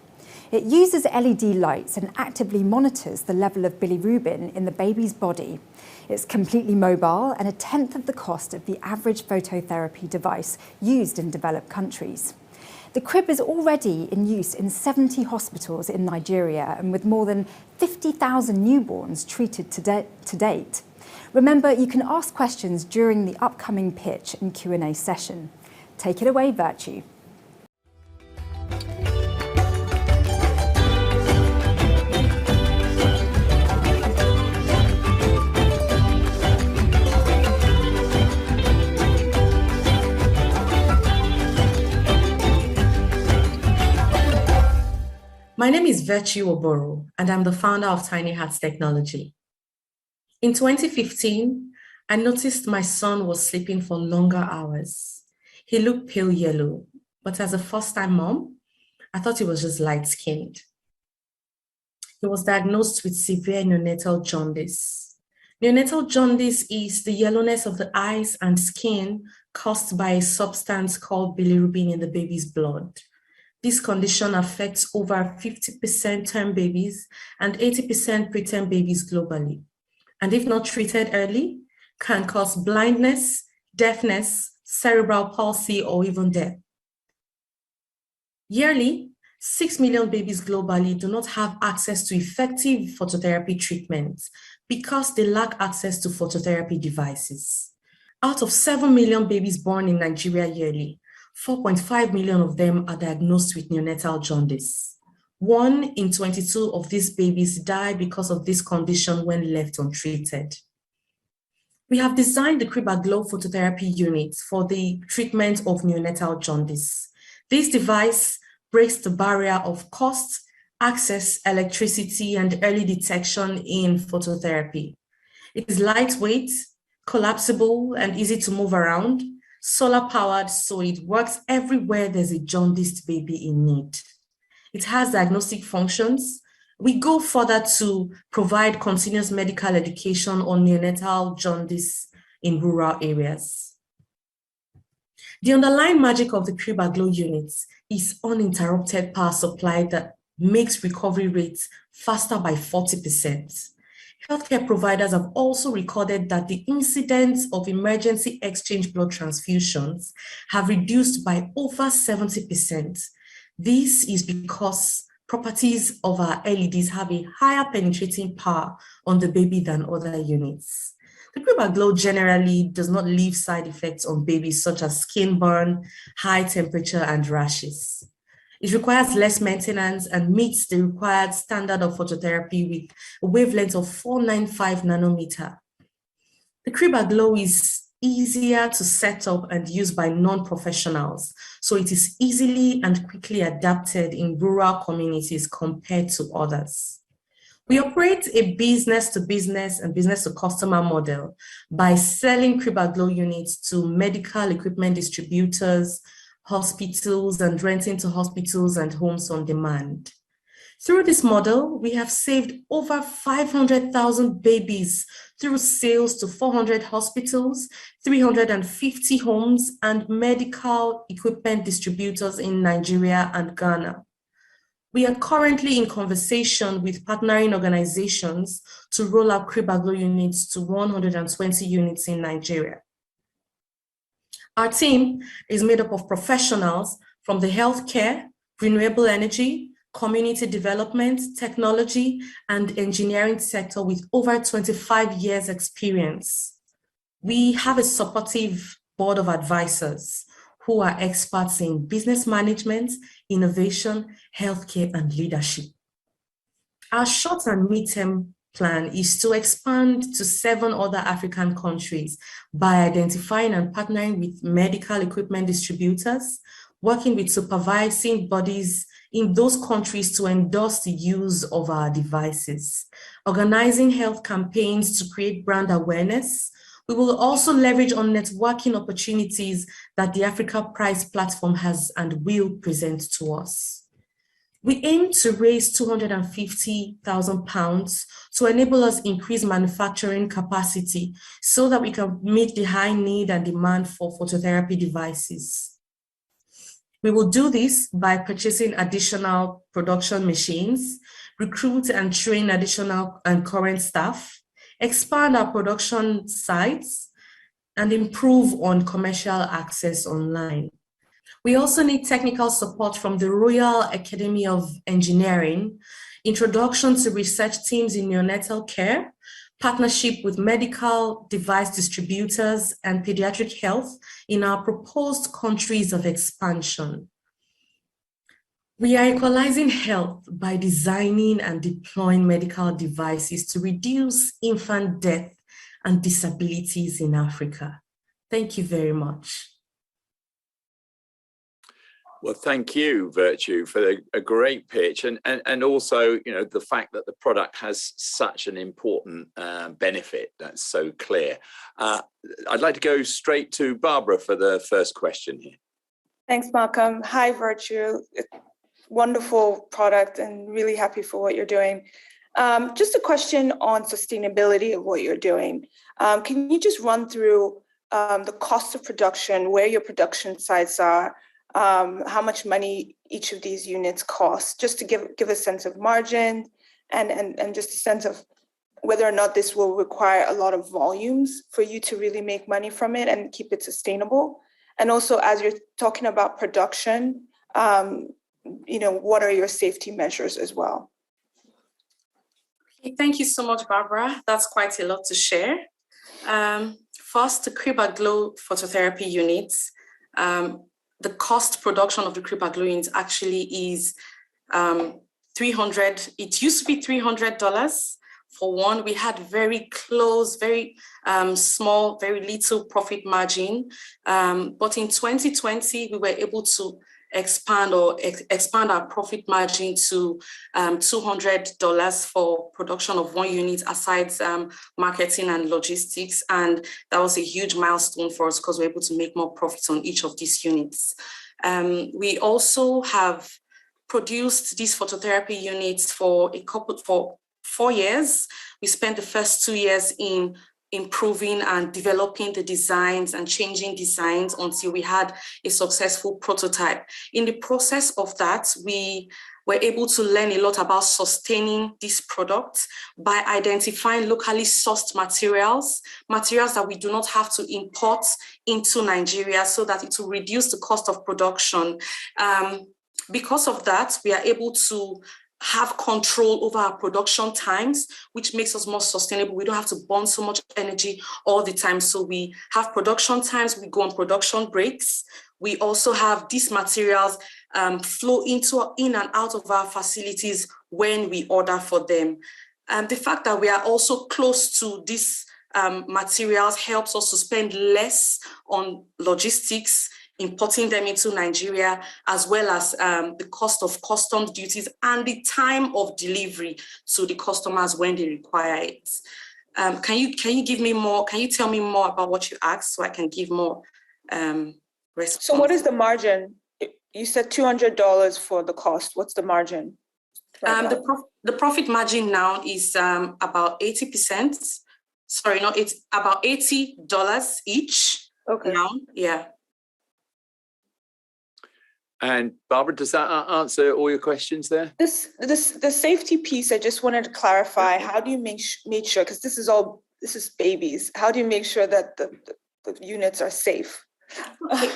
It uses LED lights and actively monitors the level of bilirubin in the baby's body. It's completely mobile and a tenth of the cost of the average phototherapy device used in developed countries. The crib is already in use in 70 hospitals in Nigeria and with more than 50,000 newborns treated to date. Remember, you can ask questions during the upcoming pitch and Q&A session. Take it away, Virtue. My name is Virtue Oboro, and I'm the founder of Tiny Hearts Technology. In 2015, I noticed my son was sleeping for longer hours. He looked pale yellow, but as a first-time mom, I thought he was just light-skinned. He was diagnosed with severe neonatal jaundice. Neonatal jaundice is the yellowness of the eyes and skin caused by a substance called bilirubin in the baby's blood. This condition affects over 50% term babies and 80% preterm babies globally. And if not treated early, can cause blindness, deafness, cerebral palsy, or even death. Yearly, 6 million babies globally do not have access to effective phototherapy treatments because they lack access to phototherapy devices. Out of 7 million babies born in Nigeria yearly, 4.5 million of them are diagnosed with neonatal jaundice. 1 in 22 of these babies die because of this condition when left untreated. We have designed the Crib-A-Glow phototherapy unit for the treatment of neonatal jaundice. This device breaks the barrier of cost, access, electricity, and early detection in phototherapy. It is lightweight, collapsible, and easy to move around, solar powered, so it works everywhere there's a jaundiced baby in need. It has diagnostic functions. We go further to provide continuous medical education on neonatal jaundice in rural areas. The underlying magic of the Crib-A-Glow units is uninterrupted power supply that makes recovery rates faster by 40%. Healthcare providers have also recorded that the incidence of emergency exchange blood transfusions have reduced by over 70%. This is because properties of our LEDs have a higher penetrating power on the baby than other units. The Crib-A-Glow generally does not leave side effects on babies such as skin burn, high temperature, and rashes. It requires less maintenance and meets the required standard of phototherapy with a wavelength of 495 nanometer. The Crib-A-Glow is easier to set up and use by non-professionals, so it is easily and quickly adapted in rural communities compared to others. We operate a business-to-business and business-to-customer model by selling Crib-A-Glow units to medical equipment distributors, hospitals, and renting to hospitals and homes on demand. Through this model, we have saved over 500,000 babies through sales to 400 hospitals, 350 homes, and medical equipment distributors in Nigeria and Ghana. We are currently in conversation with partnering organizations to roll out Crib-A-Glow units to 120 units in Nigeria. Our team is made up of professionals from the healthcare, renewable energy, community development, technology, and engineering sector with over 25 years experience. We have a supportive board of advisors who are experts in business management, innovation, healthcare, and leadership. Our short and mid-term plan is to expand to 7 other African countries by identifying and partnering with medical equipment distributors, working with supervising bodies in those countries to endorse the use of our devices, organizing health campaigns to create brand awareness. We will also leverage on networking opportunities that the Africa Prize platform has and will present to us. We aim to raise £250,000 to enable us increase manufacturing capacity so that we can meet the high need and demand for phototherapy devices. We will do this by purchasing additional production machines, recruit and train additional and current staff, expand our production sites, and improve on commercial access online. We also need technical support from the Royal Academy of Engineering, introduction to research teams in neonatal care, partnership with medical device distributors and pediatric health in our proposed countries of expansion. We are equalizing health by designing and deploying medical devices to reduce infant death and disabilities in Africa. Thank you very much. Well, thank you, Virtue, for a great pitch, and also, you know, the fact that the product has such an important benefit. That's so clear. I'd like to go straight to Barbara for the first question here. Thanks, Malcolm. Hi, Virtue. Wonderful product and really happy for what you're doing. Just a question on sustainability of what you're doing. Can you just run through the cost of production, where your production sites are, how much money each of these units cost, just to give a sense of margin and just a sense of whether or not this will require a lot of volumes for you to really make money from it and keep it sustainable. And also, as you're talking about production, you know, what are your safety measures as well? Okay, thank you so much, Barbara. That's quite a lot to share. First, the Crib-A-Glow phototherapy units. The cost production of the Crib-A-Glow units actually is $300. It used to be $300 for one. We had very close, very small, very little profit margin. But in 2020, we were able to expand our profit margin to $200 for production of one unit, aside marketing and logistics. And that was a huge milestone for us because we're able to make more profits on each of these units. We also have produced these phototherapy units for 4 years. We spent the first 2 years in improving and developing the designs and changing designs until we had a successful prototype. In the process of that, we were able to learn a lot about sustaining this product by identifying locally sourced materials that we do not have to import into Nigeria, so that it will reduce the cost of production. Because of that, we are able to have control over our production times, which makes us more sustainable. We don't have to burn so much energy all the time. So we have production times, we go on production breaks. We also have these materials flow in and out of our facilities when we order for them. The fact that we are also close to these materials helps us to spend less on logistics, importing them into Nigeria, as well as the cost of customs duties and the time of delivery to the customers when they require it. Can you give me more? Can you tell me more about what you asked so I can give more response? So what is the margin? You said $200 for the cost. What's the margin? The profit margin now is about 80%. Sorry, no, it's about $80 each. Okay. Now, yeah. And Barbara, does that answer all your questions there? The safety piece, I just wanted to clarify. How do you make sure, because this is babies, how do you make sure that the units are safe? Okay.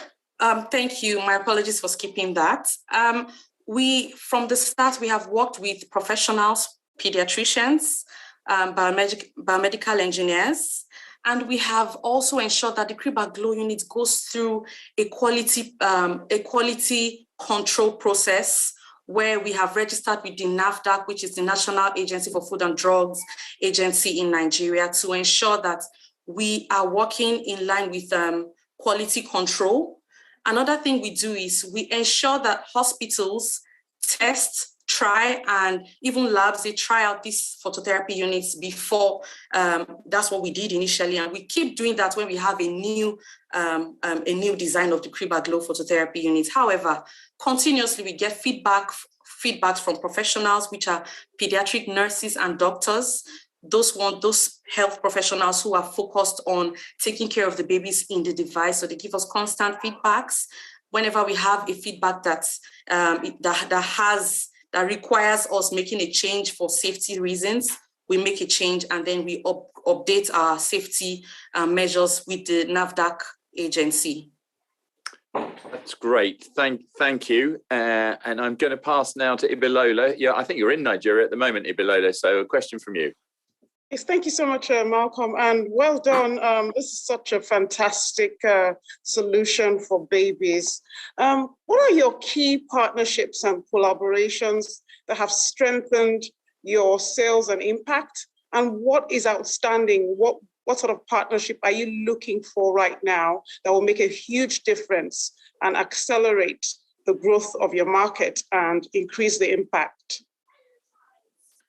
Thank you. My apologies for skipping that. From the start, we have worked with professionals, pediatricians, biomedical engineers, and we have also ensured that the Kriba Glow unit goes through a quality control process where we have registered with the NAFDAC, which is the National Agency for Food and Drugs Agency in Nigeria, to ensure that we are working in line with quality control. Another thing we do is we ensure that hospitals test, try, and even labs, they try out these phototherapy units before. That's what we did initially, and we keep doing that when we have a new design of the Kriba Glow phototherapy unit. However, continuously we get feedback from professionals, which are pediatric nurses and doctors, those health professionals who are focused on taking care of the babies in the device. So they give us constant feedbacks. Whenever we have a feedback that requires us making a change for safety reasons, we make a change, and then we update our safety measures with the NAFDAC agency. That's great. Thank you. And I'm going to pass now to Ibilola. Yeah, I think you're in Nigeria at the moment, Ibilola. So a question from you. Yes, thank you so much, Malcolm, and well done. This is such a fantastic solution for babies. What are your key partnerships and collaborations that have strengthened your sales and impact? And what is outstanding? What sort of partnership are you looking for right now that will make a huge difference and accelerate the growth of your market and increase the impact?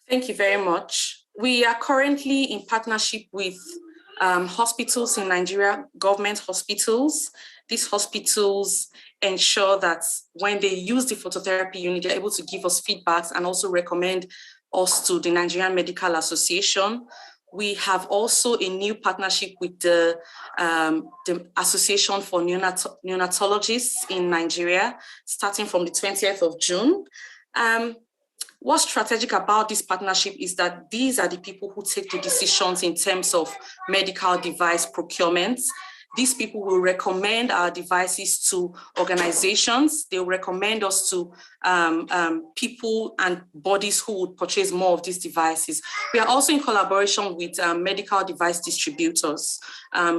Thank you very much. We are currently in partnership with hospitals in Nigeria, government hospitals. These hospitals ensure that when they use the phototherapy unit, they're able to give us feedbacks and also recommend us to the Nigerian Medical Association. We have also a new partnership with the Association for Neonatologists in Nigeria, starting from the 20th of June. What's strategic about this partnership is that these are the people who take the decisions in terms of medical device procurement. These people will recommend our devices to organizations. They will recommend us to people and bodies who would purchase more of these devices. We are also in collaboration with medical device distributors,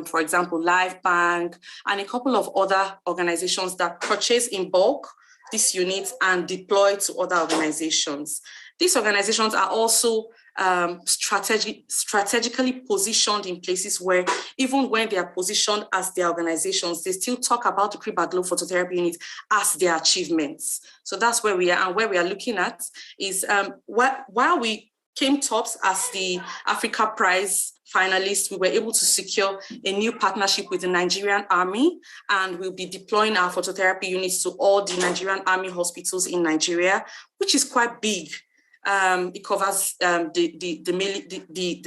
for example, LifeBank, and a couple of other organizations that purchase in bulk these units and deploy to other organizations. These organizations are also strategically positioned in places where, even when they are positioned as their organizations, they still talk about the Kribaglo phototherapy unit as their achievements. So that's where we are, and where we are looking at is while we came tops as the Africa Prize finalists, we were able to secure a new partnership with the Nigerian Army, and we'll be deploying our phototherapy units to all the Nigerian Army hospitals in Nigeria, which is quite big. It covers the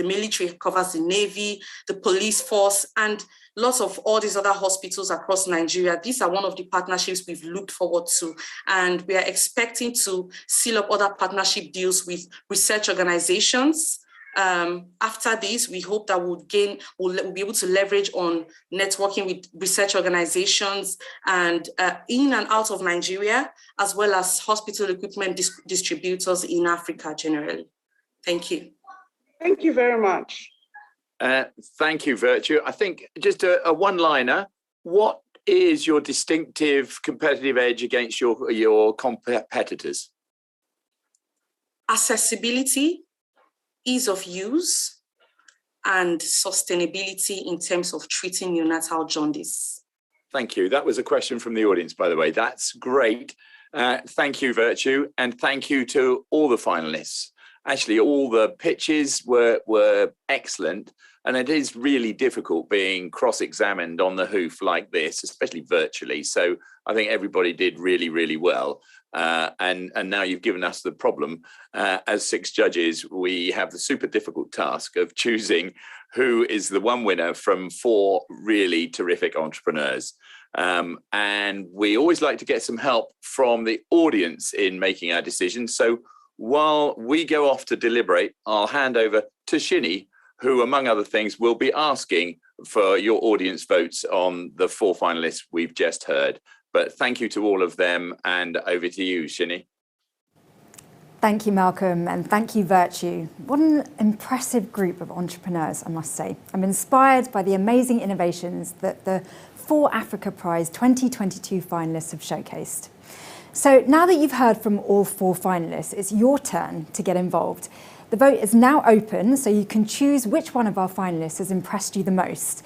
military, it covers the Navy, the police force, and lots of all these other hospitals across Nigeria. These are one of the partnerships we've looked forward to, and we are expecting to seal up other partnership deals with research organizations. After this, we hope that we'll be able to leverage on networking with research organizations and in and out of Nigeria, as well as hospital equipment distributors in Africa generally. Thank you. Thank you very much. Thank you, Virtue. I think just a one-liner. What is your distinctive competitive edge against your competitors? Accessibility, ease of use, and sustainability in terms of treating neonatal jaundice. Thank you. That was a question from the audience, by the way. That's great. Thank you, Virtue, and thank you to all the finalists. Actually, all the pitches were excellent, and it is really difficult being cross-examined on the hoof like this, especially virtually. So I think everybody did really, really well. And now you've given us the problem. As 6 judges, we have the super difficult task of choosing who is the one winner from 4 really terrific entrepreneurs. And we always like to get some help from the audience in making our decisions. So while we go off to deliberate, I'll hand over to Shini, who, among other things, will be asking for your audience votes on the 4 finalists we've just heard. But thank you to all of them, and over to you, Shini. Thank you, Malcolm, and thank you, Virtue. What an impressive group of entrepreneurs, I must say. I'm inspired by the amazing innovations that the 4 Africa Prize 2022 finalists have showcased. So now that you've heard from all 4 finalists, it's your turn to get involved. The vote is now open, so you can choose which one of our finalists has impressed you the most.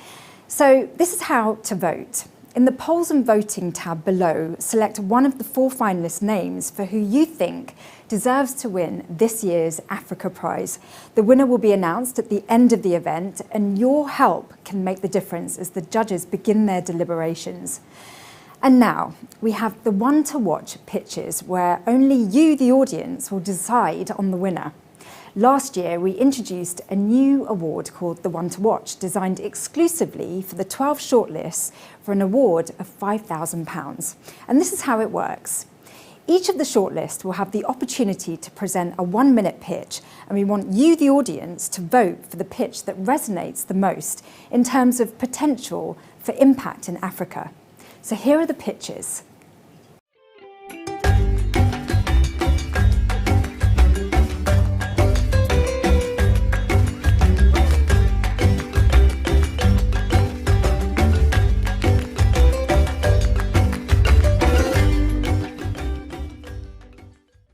So this is how to vote. In the polls and voting tab below, select one of the 4 finalist names for who you think deserves to win this year's Africa Prize. The winner will be announced at the end of the event, and your help can make the difference as the judges begin their deliberations. And now we have the one to watch pitches, where only you, the audience, will decide on the winner. Last year, we introduced a new award called the One to Watch, designed exclusively for the 12 shortlists for an award of £5,000. And this is how it works. Each of the shortlists will have the opportunity to present a 1-minute pitch, and we want you, the audience, to vote for the pitch that resonates the most in terms of potential for impact in Africa. So here are the pitches.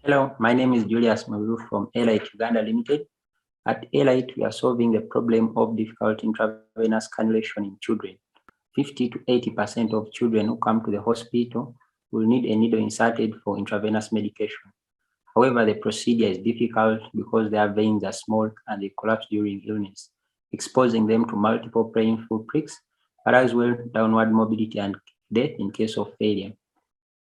Hello, my name is Julius Mulu from Elite Uganda Limited. At Elite, we are solving the problem of difficult intravenous cannulation in children. 50 to 80% of children who come to the hospital will need a needle inserted for intravenous medication. However, the procedure is difficult because their veins are small and they collapse during illness, exposing them to multiple painful pricks, but as well downward mobility and death in case of failure.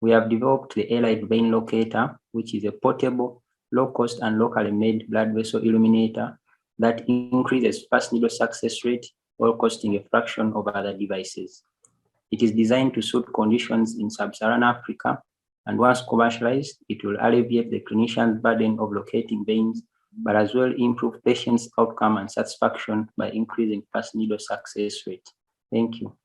We have developed the Elite Vein Locator, which is a portable, low-cost and locally made blood vessel illuminator that increases first needle success rate while costing a fraction of other devices. It is designed to suit conditions in sub-Saharan Africa, and once commercialized, it will alleviate the clinician's burden of locating veins, but as well improve patients' outcome and satisfaction by increasing first needle success rate. Thank you.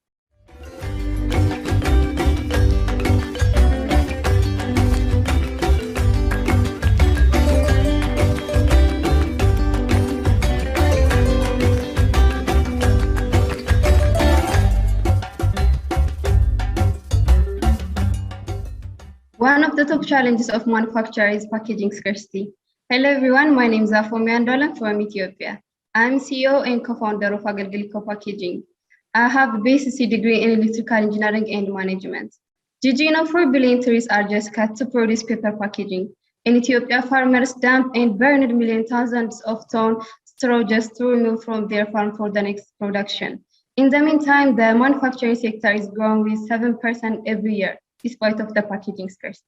One of the top challenges of manufacture is packaging scarcity. Hello everyone, my name is Afomi Andolan from Ethiopia. I'm CEO and co-founder of Agelgil Packaging. I have a BSc degree in electrical engineering and management. Did you know 4 billion trees are just cut to produce paper packaging? In Ethiopia, farmers dump and burn million thousands of tons straw just to remove from their farm for the next production. In the meantime, the manufacturing sector is growing with 7% every year, despite of the packaging scarcity.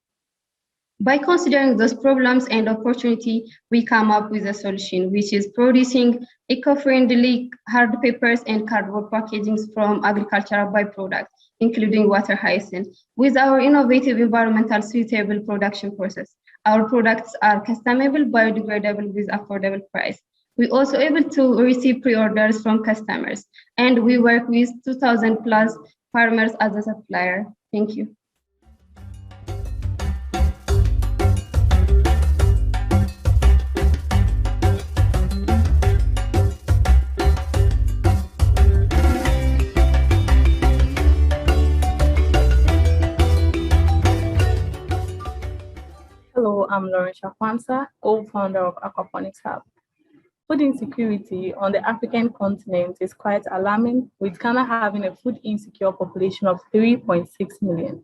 By considering those problems and opportunity, we come up with a solution, which is producing eco-friendly hard papers and cardboard packagings from agricultural byproducts, including water hyacinth. With our innovative environmental suitable production process, our products are customizable, biodegradable with affordable price. We also able to receive pre-orders from customers, and we work with 2,000 plus farmers as a supplier. Thank you. Hello, I'm Lauren Shakwansa, co-founder of Aquaponics Hub. Food insecurity on the African continent is quite alarming, with Ghana having a food insecure population of 3.6 million.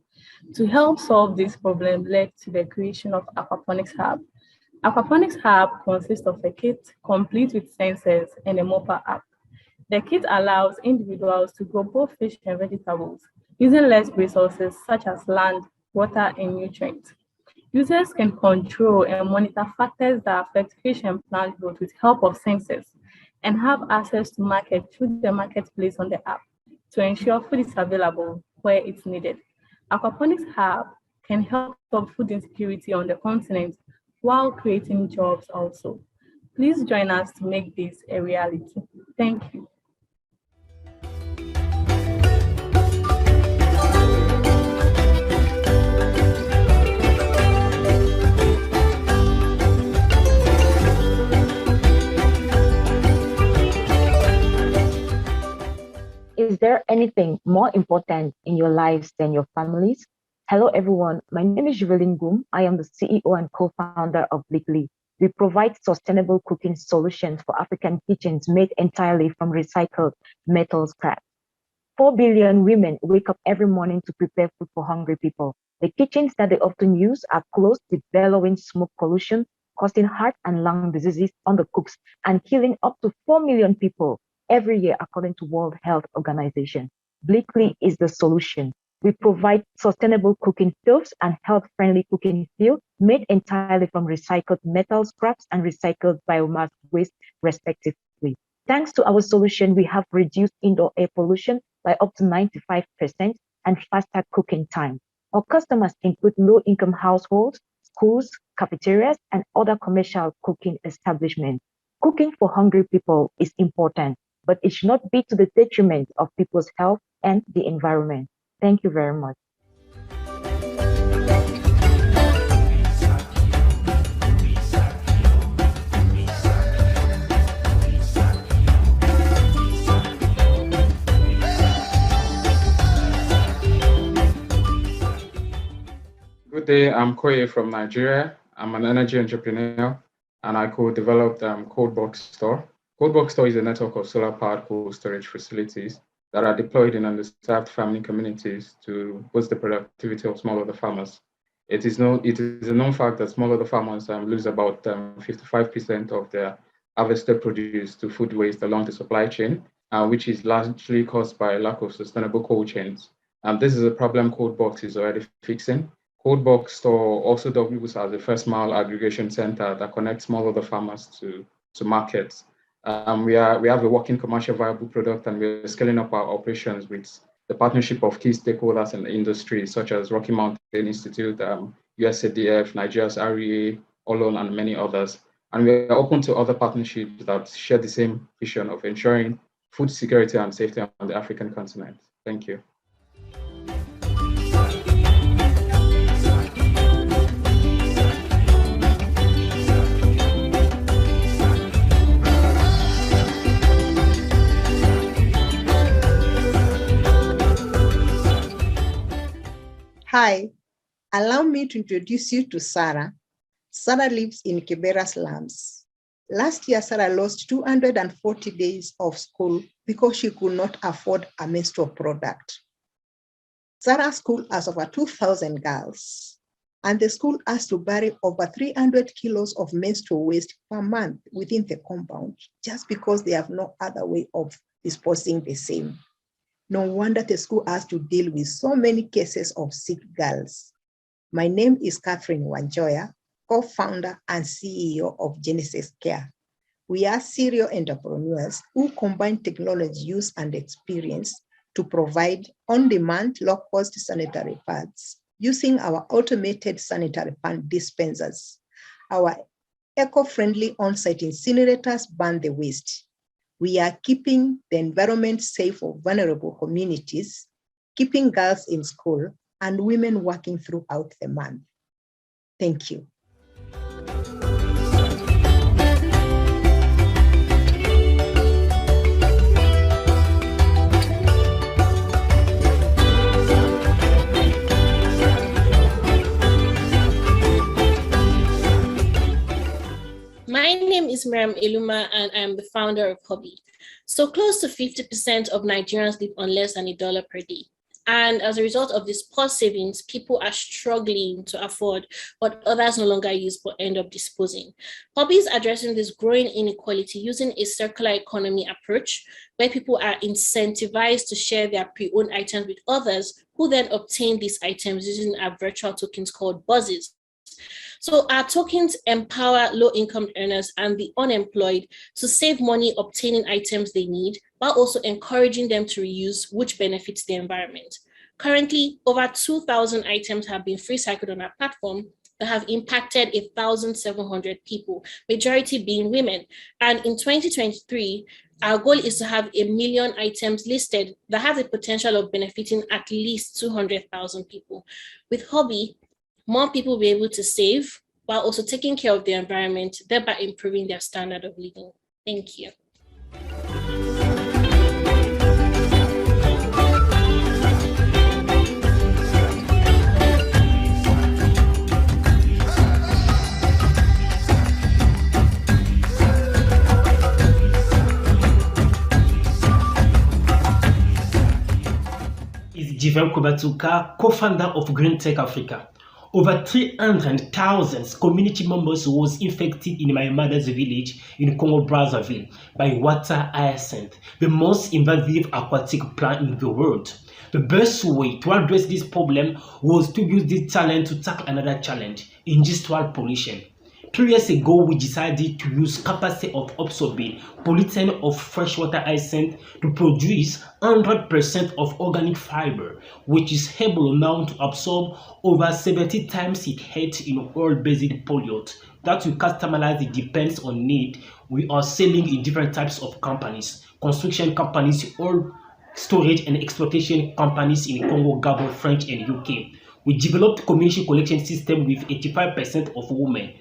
To help solve this problem led to the creation of Aquaponics Hub. Aquaponics Hub consists of a kit complete with sensors and a mobile app. The kit allows individuals to grow both fish and vegetables using less resources such as land, water, and nutrients. Users can control and monitor factors that affect fish and plant growth with help of sensors and have access to market through the marketplace on the app to ensure food is available where it's needed. Aquaponics Hub can help solve food insecurity on the continent while creating jobs also. Please join us to make this a reality. Thank you. Is there anything more important in your lives than your families? Hello, everyone. My name is Juvelin Goum. I am the CEO and co-founder of Blickly. We provide sustainable cooking solutions for African kitchens made entirely from recycled metal scrap. 4 billion women wake up every morning to prepare food for hungry people. The kitchens that they often use are closed with bellowing smoke pollution, causing heart and lung diseases on the cooks and killing up to 4 million people every year, according to World Health Organization. Blickly is the solution. We provide sustainable cooking stoves and health-friendly cooking fuel made entirely from recycled metal scraps and recycled biomass waste, respectively. Thanks to our solution, we have reduced indoor air pollution by up to 95% and faster cooking time. Our customers include low-income households, schools, cafeterias, and other commercial cooking establishments. Cooking for hungry people is important, but it should not be to the detriment of people's health and the environment. Thank you very much. Good day, I'm Koye from Nigeria. I'm an energy entrepreneur and I co-developed CodeBox Store. CodeBox Store is a network of solar-powered cold storage facilities that are deployed in underserved farming communities to boost the productivity of smallholder farmers. It is a known fact that smallholder farmers lose about 55% of their harvested produce to food waste along the supply chain, which is largely caused by lack of sustainable cold chains. This is a problem CodeBox is already fixing. CodeBox Store also doubles as a first mile aggregation center that connects smallholder farmers to markets. We have a working commercial viable product, and we're scaling up our operations with the partnership of key stakeholders in the industry, such as Rocky Mountain Institute, USADF, Nigeria's REA, OLON, and many others. And we're open to other partnerships that share the same vision of ensuring food security and safety on the African continent. Thank you. Hi, Allow me to introduce you to Sarah. Sarah lives in Kibera slums. Last year, Sarah lost 240 days of school because she could not afford a menstrual product. Sarah's school has over 2,000 girls, and the school has to bury over 300 kilos of menstrual waste per month within the compound, just because they have no other way of disposing the same. No wonder the school has to deal with so many cases of sick girls. My name is Catherine Wanjoya, co-founder and CEO of Genesis Care. We are serial entrepreneurs who combine technology use and experience to provide on-demand, low-cost sanitary pads using our automated sanitary pad dispensers. Our eco-friendly on-site incinerators burn the waste. We are keeping the environment safe for vulnerable communities, keeping girls in school, and women working throughout the month. Thank you. My name is Miriam Eluma, and I'm the founder of Hobby. So close to 50% of Nigerians live on less than $1 per day. And as a result of this poor savings, people are struggling to afford what others no longer use but end up disposing. Hobby is addressing this growing inequality using a circular economy approach where people are incentivized to share their pre-owned items with others who then obtain these items using our virtual tokens called buzzes. So our tokens empower low-income earners and the unemployed to save money obtaining items they need, while also encouraging them to reuse, which benefits the environment. Currently, over 2,000 items have been free cycled on our platform that have impacted 1,700 people, majority being women. And in 2023, our goal is to have 1 million items listed that have the potential of benefiting at least 200,000 people. With Hobby, more people will be able to save while also taking care of the environment, thereby improving their standard of living. Thank you. Is Jivel Kubatuka, co-founder of Green Tech Africa. Over 300,000 community members was infected in my mother's village in Congo Brazzaville by water hyacinth, the most invasive aquatic plant in the world. The best way to address this problem was to use this talent to tackle another challenge, industrial pollution. 2 years ago, we decided to use capacity of absorbing pollutant of freshwater hyacinth to produce 100% of organic fiber, which is able now to absorb over 70 times its height in oil-based pollute. That we customize, it depends on need. We are selling in different types of companies, construction companies, oil storage and exploitation companies in Congo, Gabon, French, and UK. We developed community collection system with 85% of women.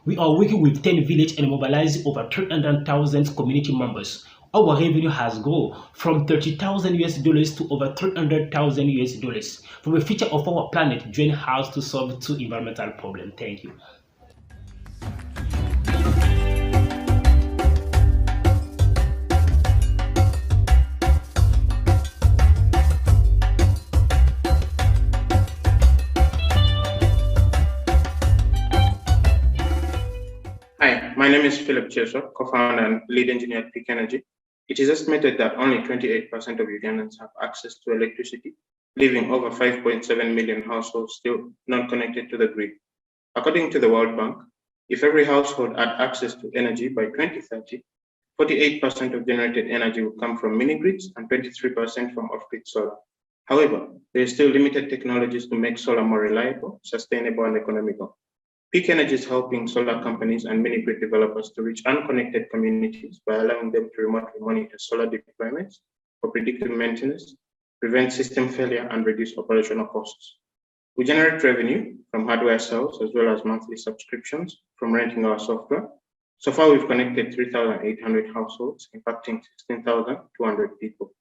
We are working with 10 villages and mobilizing over 300,000 community members. Our revenue has grown from $30,000 to over $300,000. For the future of our planet, join us to solve 2 environmental problems. Thank you. Hi, my name is Philip Cheso, co-founder and lead engineer at Peak Energy. It is estimated that only 28% of Ugandans have access to electricity, leaving over 5.7 million households still not connected to the grid. According to the World Bank, if every household had access to energy by 2030, 48% of generated energy will come from mini-grids and 23% from off-grid solar. However, there is still limited technologies to make solar more reliable, sustainable, and economical. Peak Energy is helping solar companies and mini-grid developers to reach unconnected communities by allowing them to remotely monitor solar deployments for predictive maintenance, prevent system failure, and reduce operational costs. We generate revenue from hardware sales as well as monthly subscriptions from renting our software. So far, we've connected 3,800 households, impacting 16,200 people.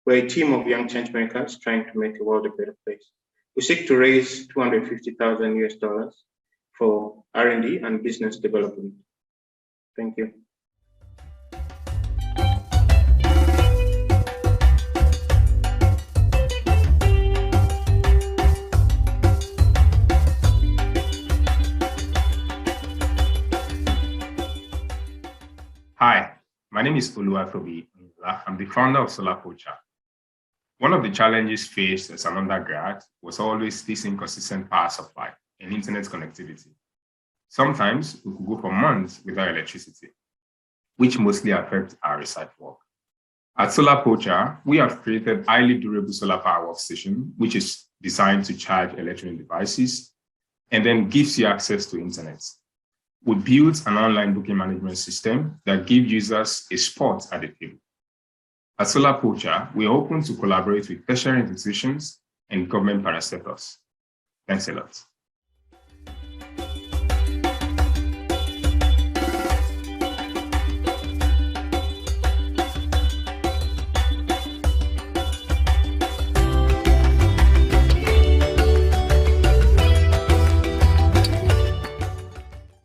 We're a team of young change makers trying to make the world a better place. We seek to raise 250,000 US dollars for R&D and business development. Thank you. Hi, my name is Oluwatobi. I'm the founder of Solar Poacher. One of the challenges faced as an undergrad was always this inconsistent power supply and internet connectivity. Sometimes we could go for months without electricity, which mostly affects our research work. At Solar Poacher, we have created highly durable solar power workstation, which is designed to charge electronic devices and then gives you access to internet. We built an online booking management system that gives users a spot at the table. At Solar Poacher, we are open to collaborate with tertiary institutions and government parastatals. Thanks a lot.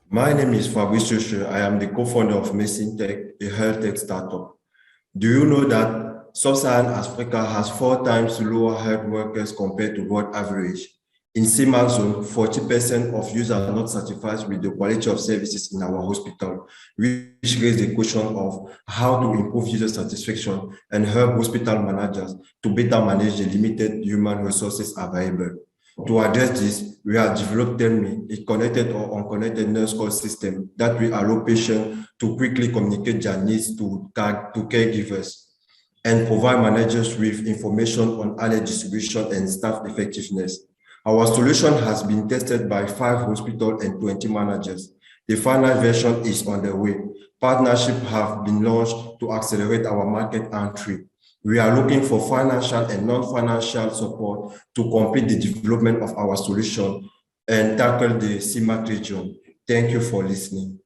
My name is Fabrice. I am the co-founder of Mason Tech, a health tech startup. Do you know that Sub-Saharan Africa has 4 times lower health workers compared to world average? In CMAC zone, 40% of users are not satisfied with the quality of services in our hospital, which raises the question of how to improve user satisfaction and help hospital managers to better manage the limited human resources available. To address this, we have developed TellMe, a connected or unconnected nurse call system that will allow patients to quickly communicate their needs to caregivers and provide managers with information on alert distribution and staff effectiveness. Our solution has been tested by 5 hospitals and 20 managers. The final version is on the way. Partnerships have been launched to accelerate our market entry. We are looking for financial and non-financial support to complete the development of our solution and tackle the CMAC region. Thank you for listening.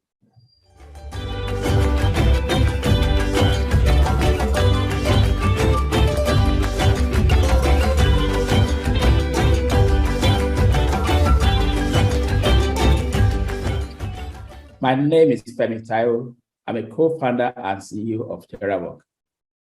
My name is Femi Taiwo. I'm a co-founder and CEO of TerraWork.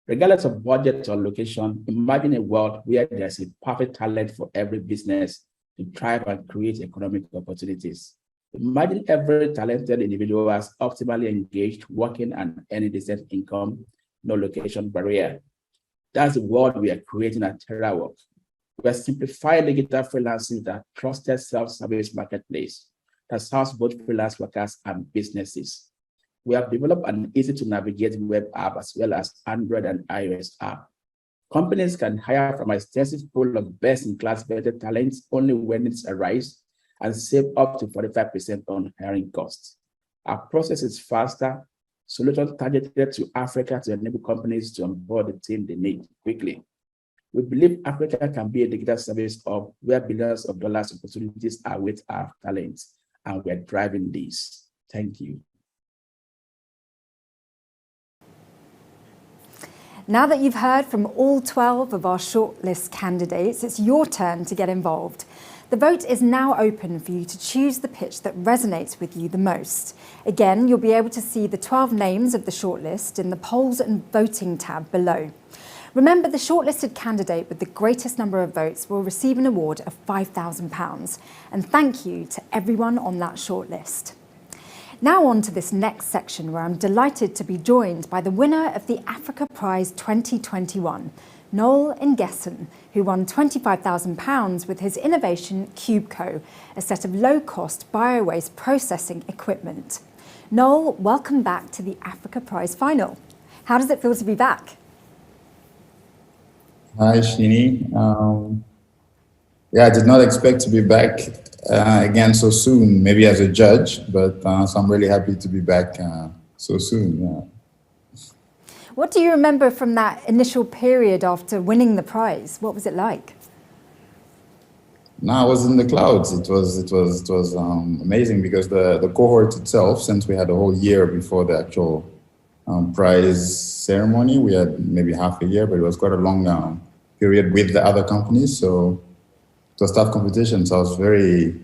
Regardless of budget or location, imagine a world where there's a perfect talent for every business to thrive and create economic opportunities. Imagine every talented individual is optimally engaged, working and earning decent income, no location barrier. That's the world we are creating at TerraWork. We are simplifying digital freelancing with a trusted self-service marketplace that serves both freelance workers and businesses. We have developed an easy-to-navigate web app as well as Android and iOS app. Companies can hire from an extensive pool of best-in-class vetted talents only when needs arise and save up to 45% on hiring costs. Our process is faster, solutions targeted to Africa to enable companies to onboard the team they need quickly. We believe Africa can be a digital service hub where billions of dollars opportunities are with our talents, and we're driving this. Thank you. Now that you've heard from all 12 of our shortlist candidates, it's your turn to get involved. The vote is now open for you to choose the pitch that resonates with you the most. Again, you'll be able to see the 12 names of the shortlist in the polls and voting tab below. Remember, the shortlisted candidate with the greatest number of votes will receive an award of £5,000. And thank you to everyone on that shortlist. Now on to this next section where I'm delighted to be joined by the winner of the Africa Prize 2021, Noel Ngeson, who won £25,000 with his innovation CubeCo, a set of low-cost bio-waste processing equipment. Noel, welcome back to the Africa Prize final. How does it feel to be back? Hi, Shini. I did not expect to be back again so soon, maybe as a judge, but so I'm really happy to be back so soon. Yeah. What do you remember from that initial period after winning the prize? What was it like? No, I was in the clouds. It was amazing because the cohort itself, since we had a whole year before the actual prize ceremony, we had maybe half a year, but it was quite a long period with the other companies. So was tough competition. So I was very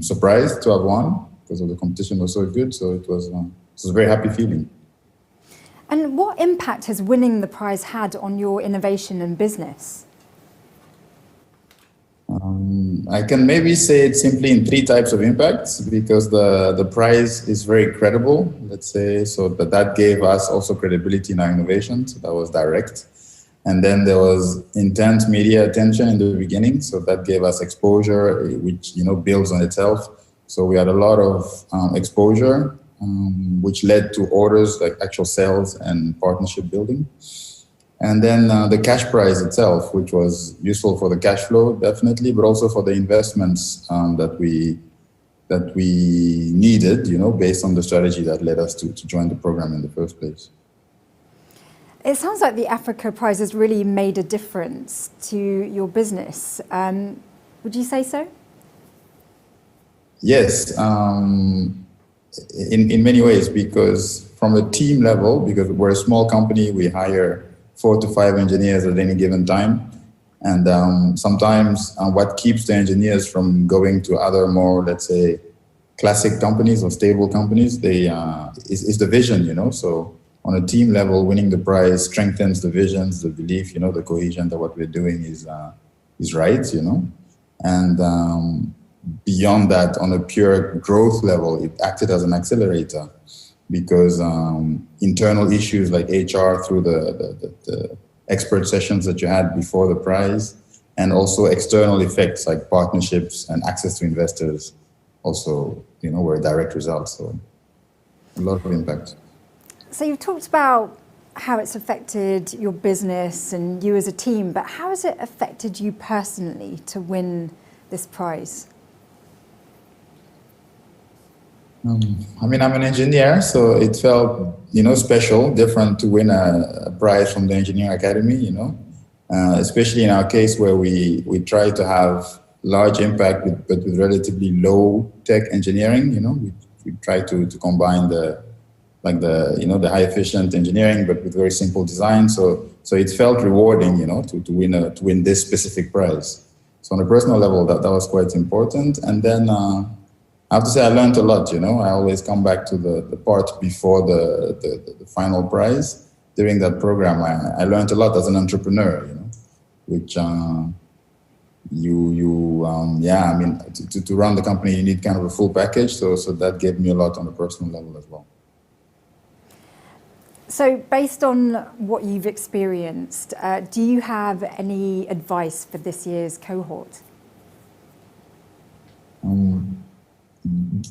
surprised to have won because the competition was so good. So it was a very happy feeling. And what impact has winning the prize had on your innovation and business? I can maybe say it simply in 3 types of impacts, because the prize is very credible, let's say, so that gave us also credibility in our innovation, so that was direct. And then there was intense media attention in the beginning, so that gave us exposure, which builds on itself. So we had a lot of exposure, which led to orders like actual sales and partnership building. And then the cash prize itself, which was useful for the cash flow, definitely, but also for the investments that we needed, based on the strategy that led us to join the program in the first place. It sounds like the Africa Prize has really made a difference to your business. Would you say so? Yes, in many ways, because from a team level, because we're a small company, we hire 4 to 5 engineers at any given time. And sometimes what keeps the engineers from going to other more, let's say, classic companies or stable companies, is the vision, So on a team level, winning the prize strengthens the visions, the belief, the cohesion that what we're doing is right, And beyond that, on a pure growth level, it acted as an accelerator. Because internal issues like HR through the expert sessions that you had before the prize, and also external effects like partnerships and access to investors also, were a direct result. So a lot of impact. So you've talked about how it's affected your business and you as a team, but how has it affected you personally to win this prize? I'm an engineer, so it felt, special, different to win a prize from the Engineering Academy, especially in our case where we try to have large impact, but with relatively low tech engineering, we try to combine the high efficient engineering, but with very simple design. So it felt rewarding, to win this specific prize. So on a personal level, that was quite important. And then, I have to say I learned a lot, I always come back to the part before the final prize. During that program, I learned a lot as an entrepreneur, which to run the company, you need kind of a full package. So that gave me a lot on a personal level as well. So based on what you've experienced, do you have any advice for this year's cohort?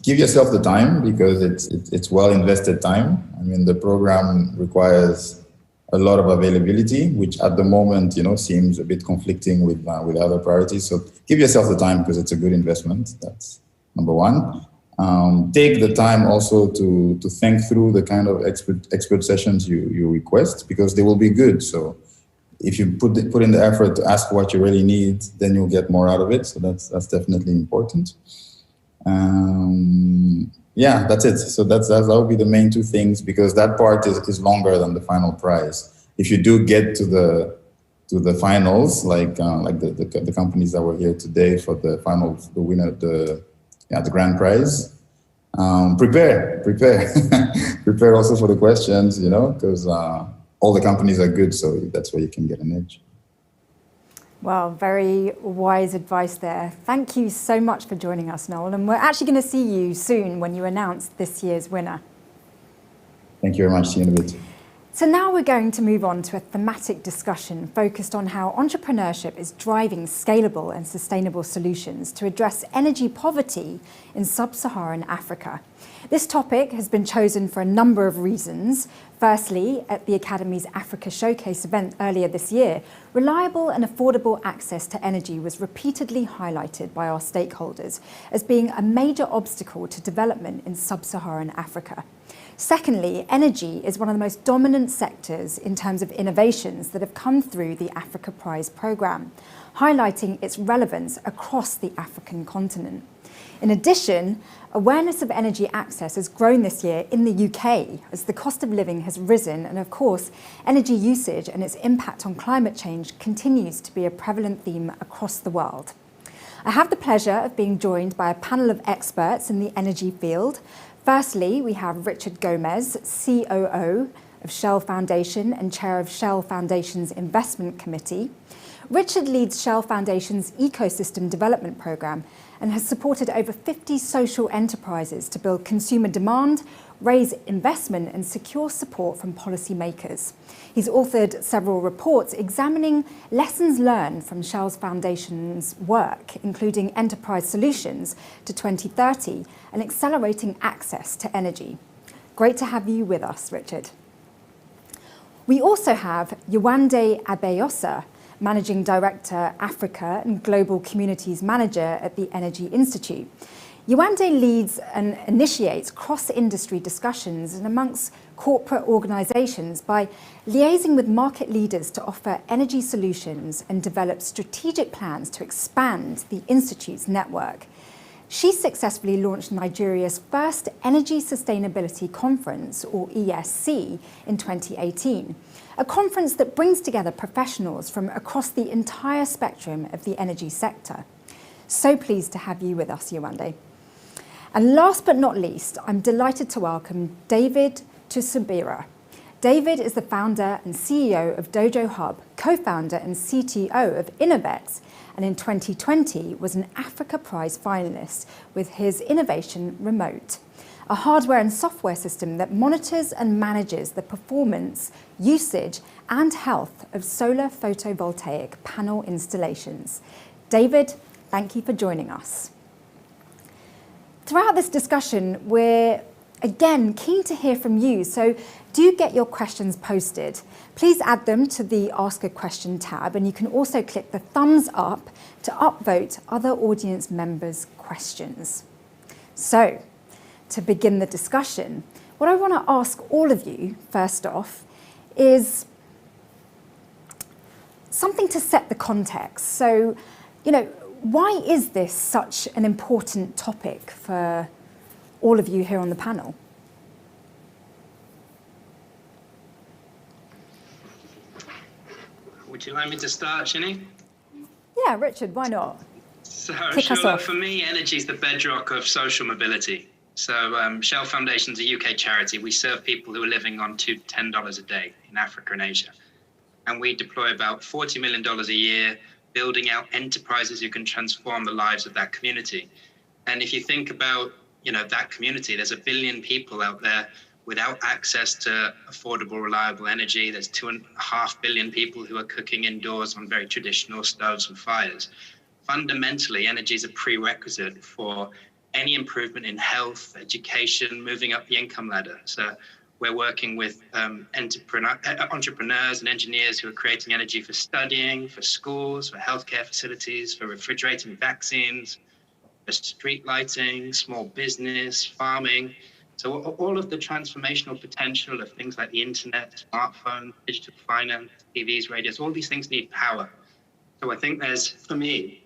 Give yourself the time, because it's well invested time. The program requires a lot of availability, which at the moment, seems a bit conflicting with other priorities. So give yourself the time, because it's a good investment. That's number one. Take the time also to think through the kind of expert sessions you request, because they will be good. So if you put in the effort to ask what you really need, then you'll get more out of it. So that's definitely important. That's it. So that will be the main 2 things, because that part is longer than the final prize. If you do get to the finals, like the companies that were here today for the finals, the winner, the grand prize, prepare prepare also for the questions, because all the companies are good, so that's where you can get an edge. Well, very wise advice there. Thank you so much for joining us, Noel. And we're actually going to see you soon when you announce this year's winner. Thank you very much. See you in a bit. So now we're going to move on to a thematic discussion focused on how entrepreneurship is driving scalable and sustainable solutions to address energy poverty in sub-Saharan Africa. This topic has been chosen for a number of reasons. Firstly, at the Academy's Africa Showcase event earlier this year, reliable and affordable access to energy was repeatedly highlighted by our stakeholders as being a major obstacle to development in sub-Saharan Africa. Secondly, energy is one of the most dominant sectors in terms of innovations that have come through the Africa Prize programme, highlighting its relevance across the African continent. In addition, awareness of energy access has grown this year in the UK as the cost of living has risen, and of course, energy usage and its impact on climate change continues to be a prevalent theme across the world. I have the pleasure of being joined by a panel of experts in the energy field. Firstly, we have Richard Gomez, COO of Shell Foundation and Chair of Shell Foundation's Investment Committee. Richard leads Shell Foundation's Ecosystem Development Programme and has supported over 50 social enterprises to build consumer demand, raise investment and secure support from policymakers. He's authored several reports examining lessons learned from Shell Foundation's work, including enterprise solutions to 2030 and accelerating access to energy. Great to have you with us, Richard. We also have Yewande Abeyosa, Managing Director, Africa and Global Communities Manager at the Energy Institute. Yewande leads and initiates cross-industry discussions and amongst corporate organisations by liaising with market leaders to offer energy solutions and develop strategic plans to expand the Institute's network. She successfully launched Nigeria's first Energy Sustainability Conference, or ESC, in 2018, a conference that brings together professionals from across the entire spectrum of the energy sector. So pleased to have you with us, Yewande. And last but not least, I'm delighted to welcome David Tusubira. David is the founder and CEO of Dojo Hub, co-founder and CTO of Innovex, and in 2020 was an Africa Prize finalist with his innovation Remote, a hardware and software system that monitors and manages the performance, usage, and health of solar photovoltaic panel installations. David, thank you for joining us. Throughout this discussion, we're again keen to hear from you, so do get your questions posted. Please add them to the Ask a Question tab, and you can also click the thumbs up to upvote other audience members' questions. So, to begin the discussion, what I want to ask all of you, first off, is something to set the context. So, why is this such an important topic for all of you here on the panel? Would you like me to start, Shini? Yeah, Richard, why not? So, Kick us off. For me, energy is the bedrock of social mobility. So Shell Foundation is a UK charity. We serve people who are living on $10 a day in Africa and Asia. And we deploy about $40 million a year, building out enterprises who can transform the lives of that community. And if you think about, that community, there's 1 billion people out there without access to affordable, reliable energy. There's 2.5 billion people who are cooking indoors on very traditional stoves and fires. Fundamentally, energy is a prerequisite for any improvement in health, education, moving up the income ladder. So we're working with entrepreneurs and engineers who are creating energy for studying, for schools, for healthcare facilities, for refrigerating vaccines, for street lighting, small business, farming. So all of the transformational potential of things like the internet, smartphones, digital finance, TVs, radios, all these things need power. So I think there's, for me,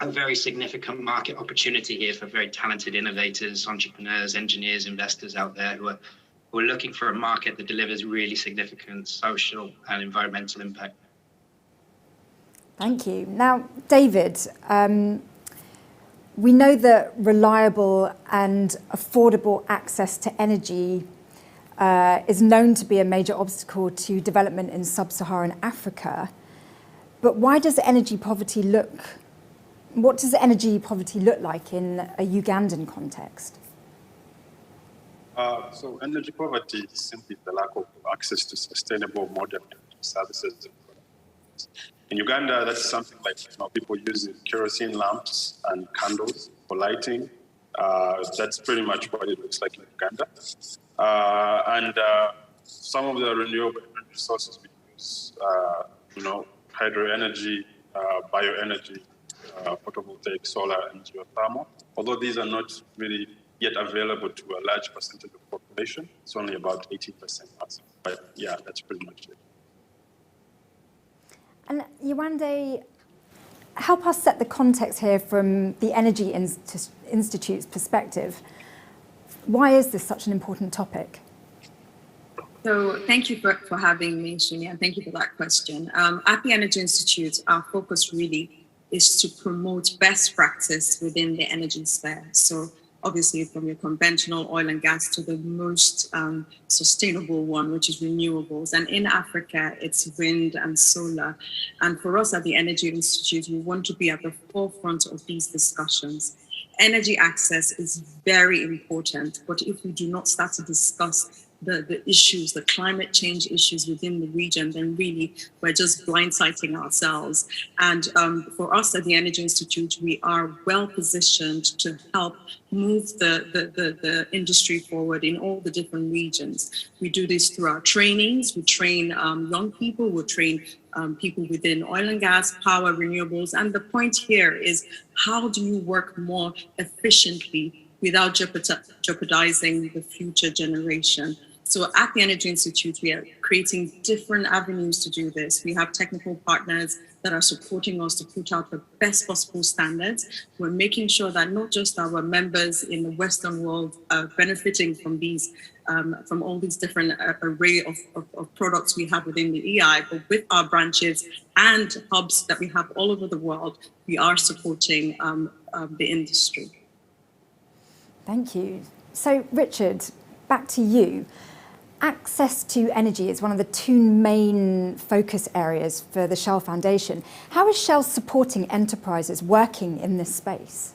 a very significant market opportunity here for very talented innovators, entrepreneurs, engineers, investors out there who are looking for a market that delivers really significant social and environmental impact. Thank you. Now, David, we know that reliable and affordable access to energy is known to be a major obstacle to development in sub-Saharan Africa. But what does energy poverty look like in a Ugandan context? So energy poverty is simply the lack of access to sustainable modern services and products. In Uganda, that's something like people using kerosene lamps and candles for lighting. That's pretty much what it looks like in Uganda. And some of the renewable energy sources we use, hydro energy, bioenergy, photovoltaic, solar, and geothermal. Although these are not really yet available to a large percentage of the population, it's only about 18%. But yeah, that's pretty much it. And Yewande, help us set the context here from the Energy Institute's perspective. Why is this such an important topic? So thank you for having me, Shini, and thank you for that question. At the Energy Institute, our focus really is to promote best practice within the energy sphere. So obviously from your conventional oil and gas to the most sustainable one, which is renewables. And in Africa, it's wind and solar. And for us at the Energy Institute, we want to be at the forefront of these discussions. Energy access is very important, but if we do not start to discuss the issues, the climate change issues within the region, then really we're just blindsiding ourselves. And for us at the Energy Institute, we are well positioned to help move the industry forward in all the different regions. We do this through our trainings. We train young people, we train people within oil and gas, power, renewables. And the point here is, how do you work more efficiently without jeopardizing the future generation? So at the Energy Institute, we are creating different avenues to do this. We have technical partners that are supporting us to put out the best possible standards. We're making sure that not just our members in the Western world are benefiting from these, from all these different array of products we have within the EI, but with our branches and hubs that we have all over the world, we are supporting the industry. Thank you. So Richard, back to you. Access to energy is one of the two main focus areas for the Shell Foundation. How is Shell supporting enterprises working in this space?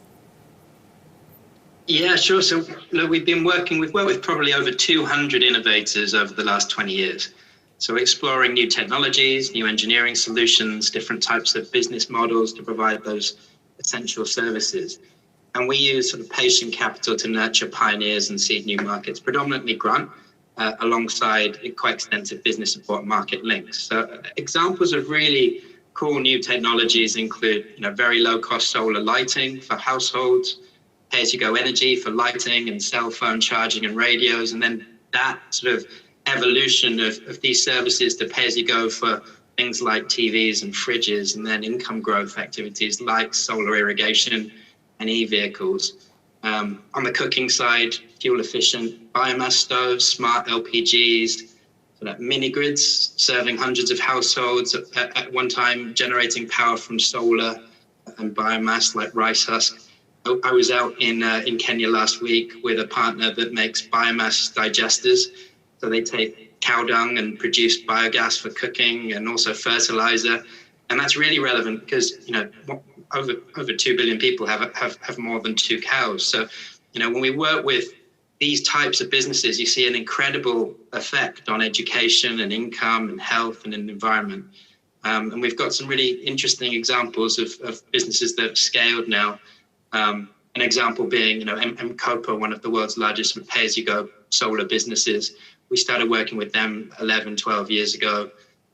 Yeah, sure. So look, we've worked with probably over 200 innovators over the last 20 years. So exploring new technologies, new engineering solutions, different types of business models to provide those essential services. And we use sort of patient capital to nurture pioneers and seed new markets, predominantly grant, alongside quite extensive business support market links. So examples of really cool new technologies include, very low cost solar lighting for households, pay-as-you-go energy for lighting and cell phone charging and radios, and then that sort of evolution of these services to pay-as-you-go for things like TVs and fridges, and then income growth activities like solar irrigation and e-vehicles. On the cooking side, fuel-efficient biomass stoves, smart LPGs, so that mini grids serving hundreds of households at one time, generating power from solar and biomass like rice husk. I was out in Kenya last week with a partner that makes biomass digesters. So they take cow dung and produce biogas for cooking and also fertilizer. And that's really relevant because, over 2 billion people have more than 2 cows. So, when we work with these types of businesses, you see an incredible effect on education and income and health and environment. And we've got some really interesting examples of businesses that have scaled now. An example being, M-Copa, one of the world's largest pay-as-you-go solar businesses. We started working with them 11, 12 years ago.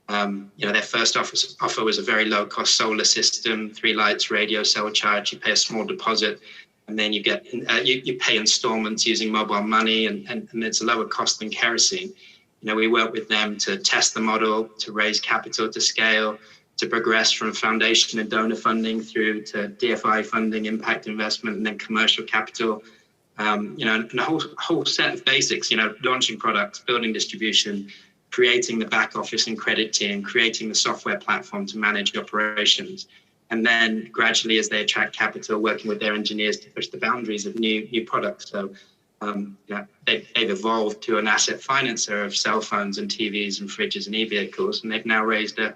Their first offer was a very low-cost solar system, 3 lights, radio, cell charge. You pay a small deposit, and then you get you pay installments using mobile money, and it's a lower cost than kerosene. We work with them to test the model, to raise capital to scale, to progress from foundation and donor funding through to DFI funding, impact investment, and then commercial capital. And a whole set of basics, launching products, building distribution, creating the back office and credit team, creating the software platform to manage operations. And then gradually, as they attract capital, working with their engineers to push the boundaries of new products. So they've evolved to an asset financer of cell phones and TVs and fridges and e-vehicles, and they've now raised a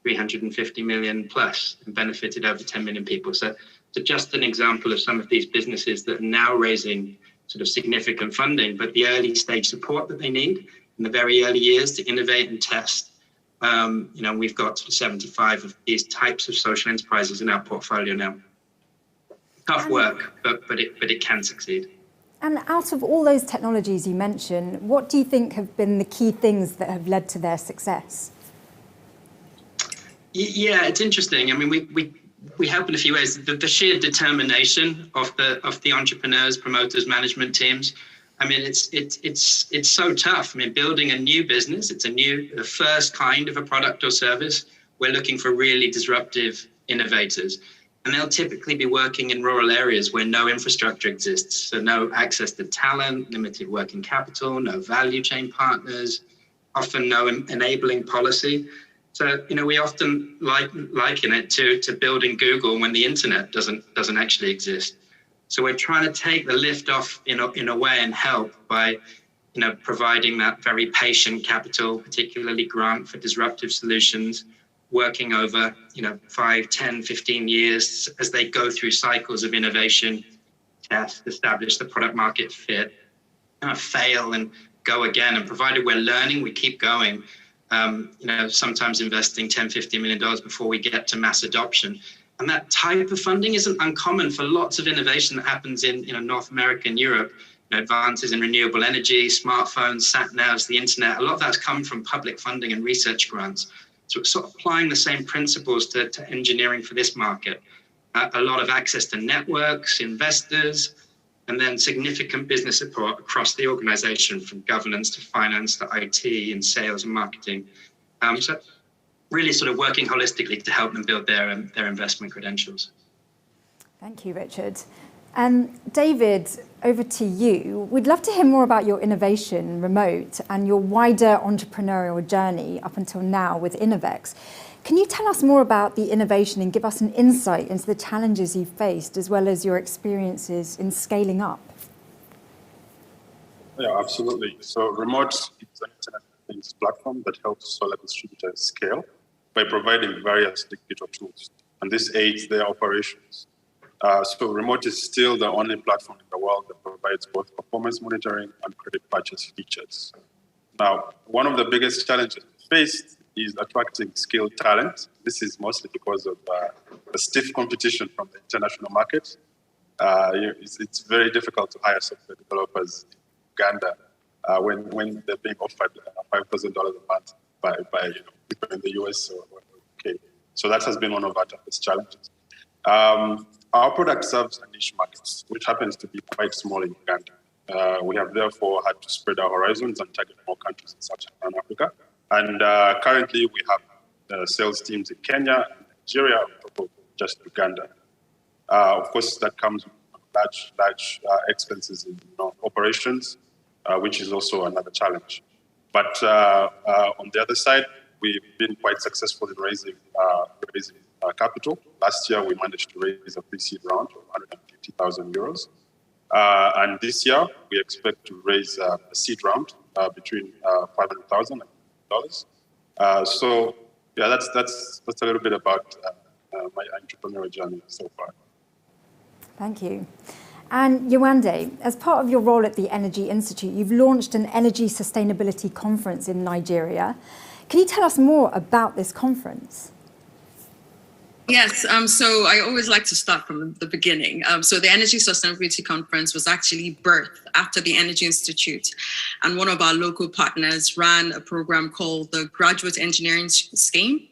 350 million plus and benefited over 10 million people. So just an example of some of these businesses that are now raising sort of significant funding, but the early stage support that they need in the very early years to innovate and test. We've got sort of 75 of these types of social enterprises in our portfolio now. Tough work, but it can succeed. And out of all those technologies you mentioned, what do you think have been the key things that have led to their success? Yeah, it's interesting. I mean, we help in a few ways. The sheer determination of the entrepreneurs, promoters, management teams. I mean, it's so tough. I mean, building a new business, it's the first kind of a product or service. We're looking for really disruptive innovators. And they'll typically be working in rural areas where no infrastructure exists. So no access to talent, limited working capital, no value chain partners, often no enabling policy. So, we often liken it to building Google when the internet doesn't actually exist. So we're trying to take the lift off in a way and help by, providing that very patient capital, particularly grant for disruptive solutions, working over, 5, 10, 15 years as they go through cycles of innovation, test, establish the product market fit, fail and go again. And provided we're learning, we keep going, sometimes investing $10, $50 million before we get to mass adoption. And that type of funding isn't uncommon for lots of innovation that happens in North America and Europe. Advances in renewable energy, smartphones, sat-navs, the internet, a lot of that's come from public funding and research grants. So it's sort of applying the same principles to engineering for this market. A lot of access to networks, investors, and then significant business support across the organization, from governance to finance to IT and sales and marketing. So really sort of working holistically to help them build their investment credentials. Thank you, Richard. David, over to you. We'd love to hear more about your innovation remote and your wider entrepreneurial journey up until now with Innovex. Can you tell us more about the innovation and give us an insight into the challenges you've faced, as well as your experiences in scaling up? Yeah, absolutely. So Remote is an Internet of Things platform that helps solar distributors scale by providing various digital tools, and this aids their operations. So Remote is still the only platform in the world that provides both performance monitoring and credit purchase features. Now, one of the biggest challenges we faced is attracting skilled talent. This is mostly because of the stiff competition from the international market. It's very difficult to hire software developers in Uganda when they're being offered $5,000 a month by people in the US or UK. So that has been one of our toughest challenges. Our product serves a niche market, which happens to be quite small in Uganda. We have therefore had to spread our horizons and target more countries in Sub-Saharan Africa. And currently we have sales teams in Kenya and Nigeria on top of just Uganda. Of course, that comes with large expenses in operations, which is also another challenge. But on the other side, we've been quite successful in raising capital. Last year, we managed to raise a pre-seed round of 150,000 euros. And this year, we expect to raise a seed round between $500,000 and $1,000. So yeah, that's a little bit about my entrepreneurial journey so far. Thank you. And Yewande, as part of your role at the Energy Institute, you've launched an energy sustainability conference in Nigeria. Can you tell us more about this conference? Yes, so I always like to start from the beginning. So the Energy Sustainability Conference was actually birthed after the Energy Institute, and one of our local partners ran a program called the Graduate Engineering Scheme.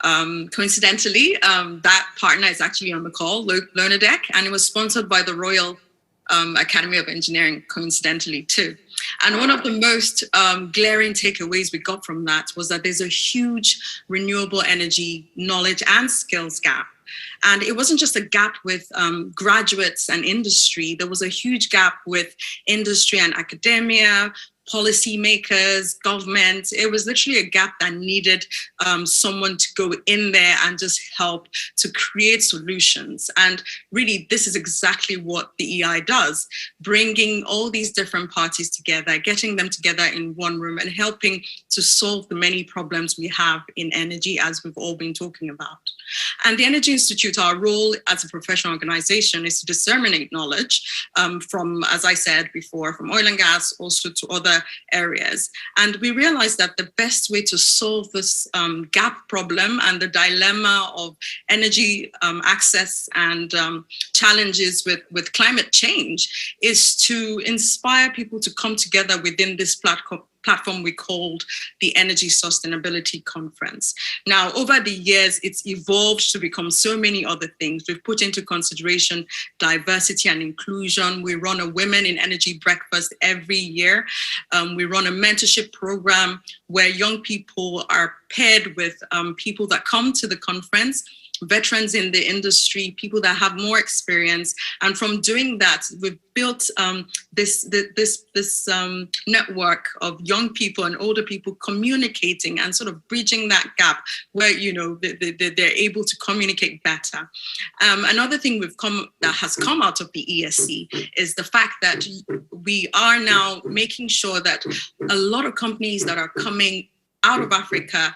Coincidentally, that partner is actually on the call, Lonadec, and it was sponsored by the Royal Academy of Engineering, coincidentally too. And one of the most glaring takeaways we got from that was that there's a huge renewable energy knowledge and skills gap. And it wasn't just a gap with graduates and industry, there was a huge gap with industry and academia, policymakers, government. It was literally a gap that needed someone to go in there and just help to create solutions. And really, this is exactly what the EI does, bringing all these different parties together, getting them together in one room and helping to solve the many problems we have in energy, as we've all been talking about. And the Energy Institute, our role as a professional organization is to disseminate knowledge from, as I said before, from oil and gas, also to other areas. And we realized that the best way to solve this gap problem and the dilemma of energy access and challenges with climate change is to inspire people to come together within this platform we called the Energy Sustainability Conference. Now, over the years, it's evolved to become so many other things. We've put into consideration diversity and inclusion. We run a Women in Energy breakfast every year. We run a mentorship program where young people are paired with people that come to the conference veterans in the industry, people that have more experience. And from doing that, we've built this network of young people and older people communicating and sort of bridging that gap where, you know, they're able to communicate better. Another thing that has come out of the ESC is the fact that we are now making sure that a lot of companies that are coming out of Africa,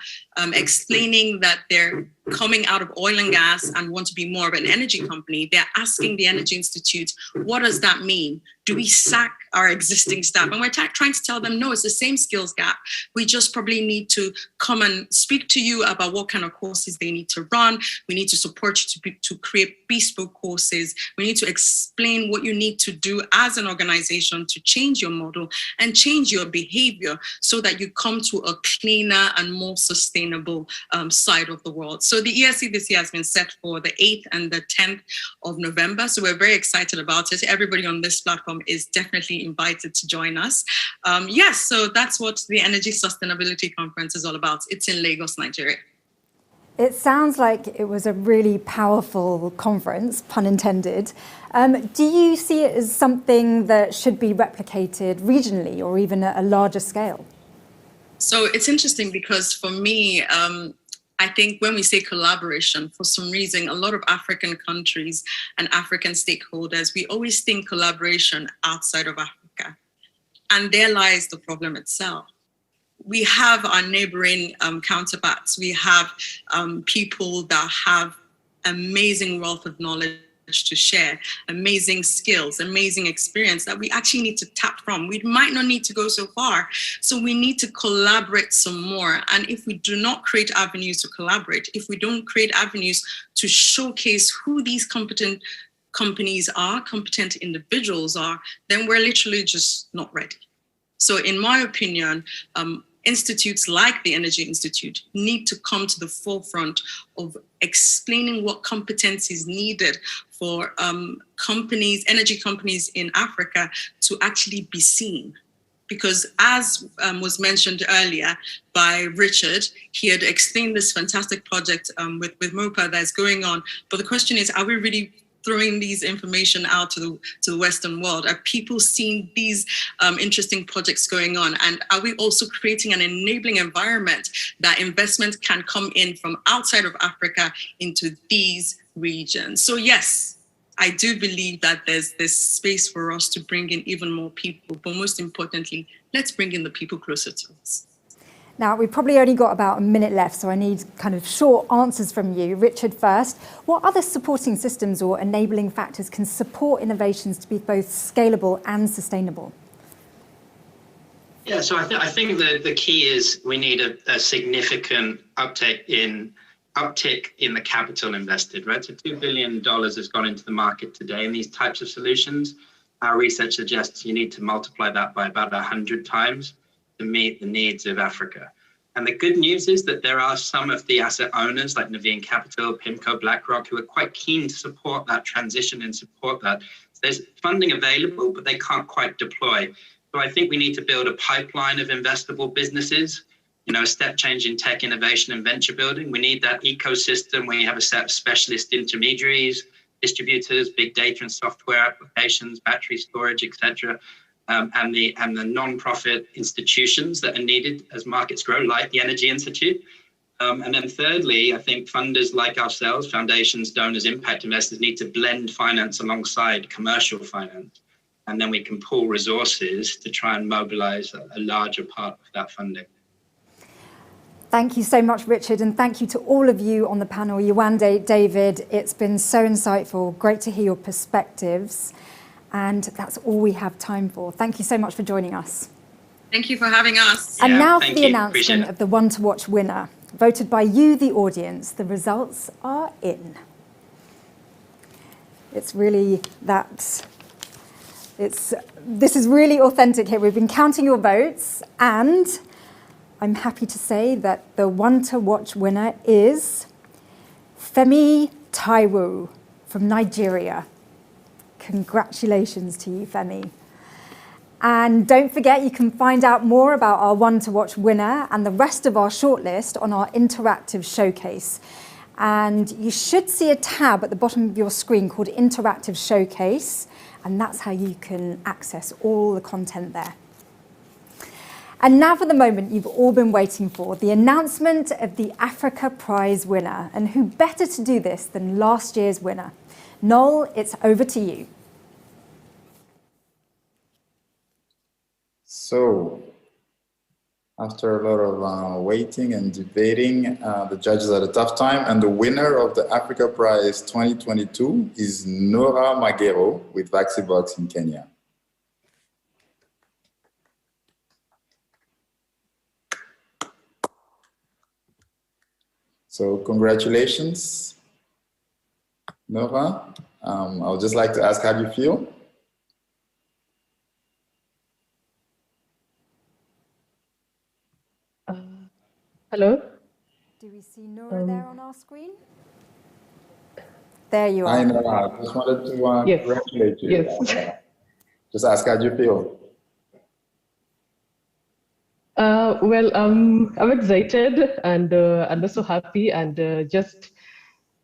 explaining that they're coming out of oil and gas and want to be more of an energy company, they're asking the Energy Institute, what does that mean? Do we sack our existing staff? And we're trying to tell them, no, it's the same skills gap. We just probably need to come and speak to you about what kind of courses they need to run. We need to support you to create bespoke courses. We need to explain what you need to do as an organization to change your model and change your behavior so that you come to a cleaner and more sustainable side of the world. So the ESC this year has been set for the 8th and the 10th of November. So we're very excited about it. Everybody on this platform is definitely invited to join us. Yes, so that's what the Energy Sustainability Conference is all about. It's in Lagos, Nigeria. It sounds like it was a really powerful conference, pun intended. Do you see it as something that should be replicated regionally or even at a larger scale? So it's interesting because for me, I think when we say collaboration, for some reason, a lot of African countries and African stakeholders, we always think collaboration outside of Africa. And there lies the problem itself. We have our neighboring counterparts. We have people that have amazing wealth of knowledge to share, amazing skills, amazing experience that we actually need to tap from. We might not need to go so far. So we need to collaborate some more. And if we do not create avenues to collaborate, if we don't create avenues to showcase who these competent companies are, competent individuals are, then we're literally just not ready. So in my opinion, institutes like the Energy Institute need to come to the forefront of explaining what competence is needed for companies, energy companies in Africa to actually be seen. Because as was mentioned earlier by Richard, he had explained this fantastic project with MOPA that's going on. But the question is, are we really throwing these information out to the Western world? Are people seeing these interesting projects going on? And are we also creating an enabling environment that investment can come in from outside of Africa into these regions? So yes, I do believe that there's this space for us to bring in even more people, but most importantly, let's bring in the people closer to us. Now, we've probably only got about a minute left, so I need kind of short answers from you. Richard first, what other supporting systems or enabling factors can support innovations to be both scalable and sustainable? Yeah, so I think the key is we need a significant uptick in the capital invested, right? So $2 billion has gone into the market today in these types of solutions. Our research suggests you need to multiply that by about 100 times to meet the needs of Africa. And the good news is that there are some of the asset owners like Nuveen Capital, PIMCO, BlackRock, who are quite keen to support that transition and support that. So there's funding available, but they can't quite deploy. So I think we need to build a pipeline of investable businesses, you know, a step change in tech innovation and venture building. We need that ecosystem where you have a set of specialist intermediaries, distributors, big data and software applications, battery storage, etc. And the non-profit institutions that are needed as markets grow, like the Energy Institute. And then thirdly, I think funders like ourselves, foundations, donors, impact investors need to blend finance alongside commercial finance. And then we can pool resources to try and mobilize a larger part of that funding. Thank you so much, Richard, and thank you to all of you on the panel. Yewande, David, it's been so insightful. Great to hear your perspectives. And that's all we have time for. Thank you so much for joining us. Thank you for having us. And now for the announcement of the One to Watch winner. Voted by you, the audience, the results are in. It's really that. This is really authentic here. We've been counting your votes, and I'm happy to say that the One to Watch winner is Femi Taiwo from Nigeria. Congratulations to you, Femi. And don't forget, you can find out more about our One to Watch winner and the rest of our shortlist on our interactive showcase. And you should see a tab at the bottom of your screen called Interactive Showcase, and that's how you can access all the content there. And now for the moment you've all been waiting for, the announcement of the Africa Prize winner. And who better to do this than last year's winner? Noel, it's over to you. So, after a lot of waiting and debating, the judges had a tough time, and the winner of the Africa Prize 2022 is Nora Magero with Vaxibox in Kenya. So congratulations, Nora. I would just like to ask, how do you feel? Hello? Do we see Nora there on our screen? There you are. Hi, Nora. I just wanted to congratulate you. Yes. Just ask, how do you feel? Well, I'm excited and also happy and just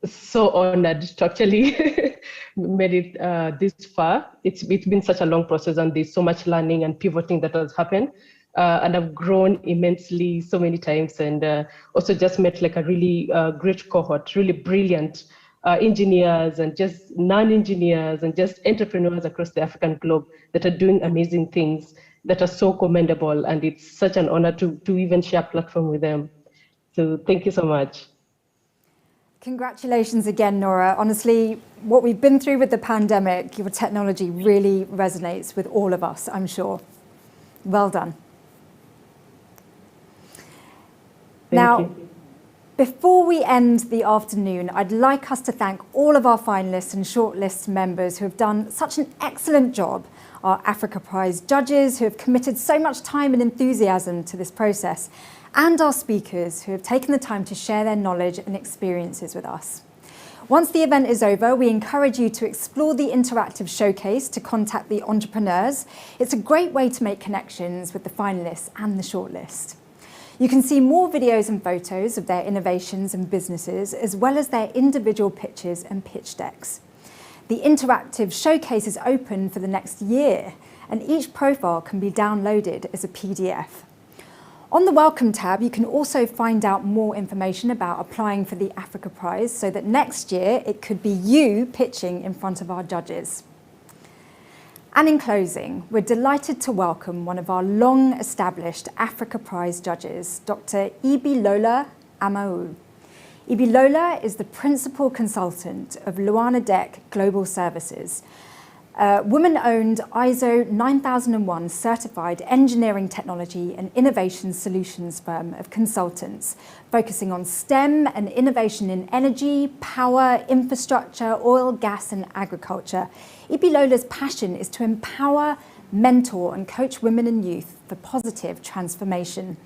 so honored to actually made it this far. It's been such a long process, and there's so much learning and pivoting that has happened. And I've grown immensely so many times, and also just met like a really great cohort, really brilliant engineers and just non-engineers and just entrepreneurs across the African globe that are doing amazing things that are so commendable. And it's such an honor to even share a platform with them. So thank you so much. Congratulations again, Nora. Honestly, what we've been through with the pandemic, your technology really resonates with all of us, I'm sure. Well done. Now, before we end the afternoon, I'd like us to thank all of our finalists and shortlist members who have done such an excellent job, our Africa Prize judges who have committed so much time and enthusiasm to this process, and our speakers who have taken the time to share their knowledge and experiences with us. Once the event is over, we encourage you to explore the interactive showcase to contact the entrepreneurs. It's a great way to make connections with the finalists and the shortlist. You can see more videos and photos of their innovations and businesses, as well as their individual pitches and pitch decks. The interactive showcase is open for the next year, and each profile can be downloaded as a PDF. On the Welcome tab, you can also find out more information about applying for the Africa Prize so that next year it could be you pitching in front of our judges. And in closing, we're delighted to welcome one of our long-established Africa Prize judges, Dr. Ibilola Amau. Ibilola is the principal consultant of Luana Deck Global Services, a woman-owned ISO 9001 certified engineering technology and innovation solutions firm of consultants, focusing on STEM and innovation in energy, power, infrastructure, oil, gas, and agriculture. Ibilola's passion is to empower, mentor, and coach women and youth for positive transformation.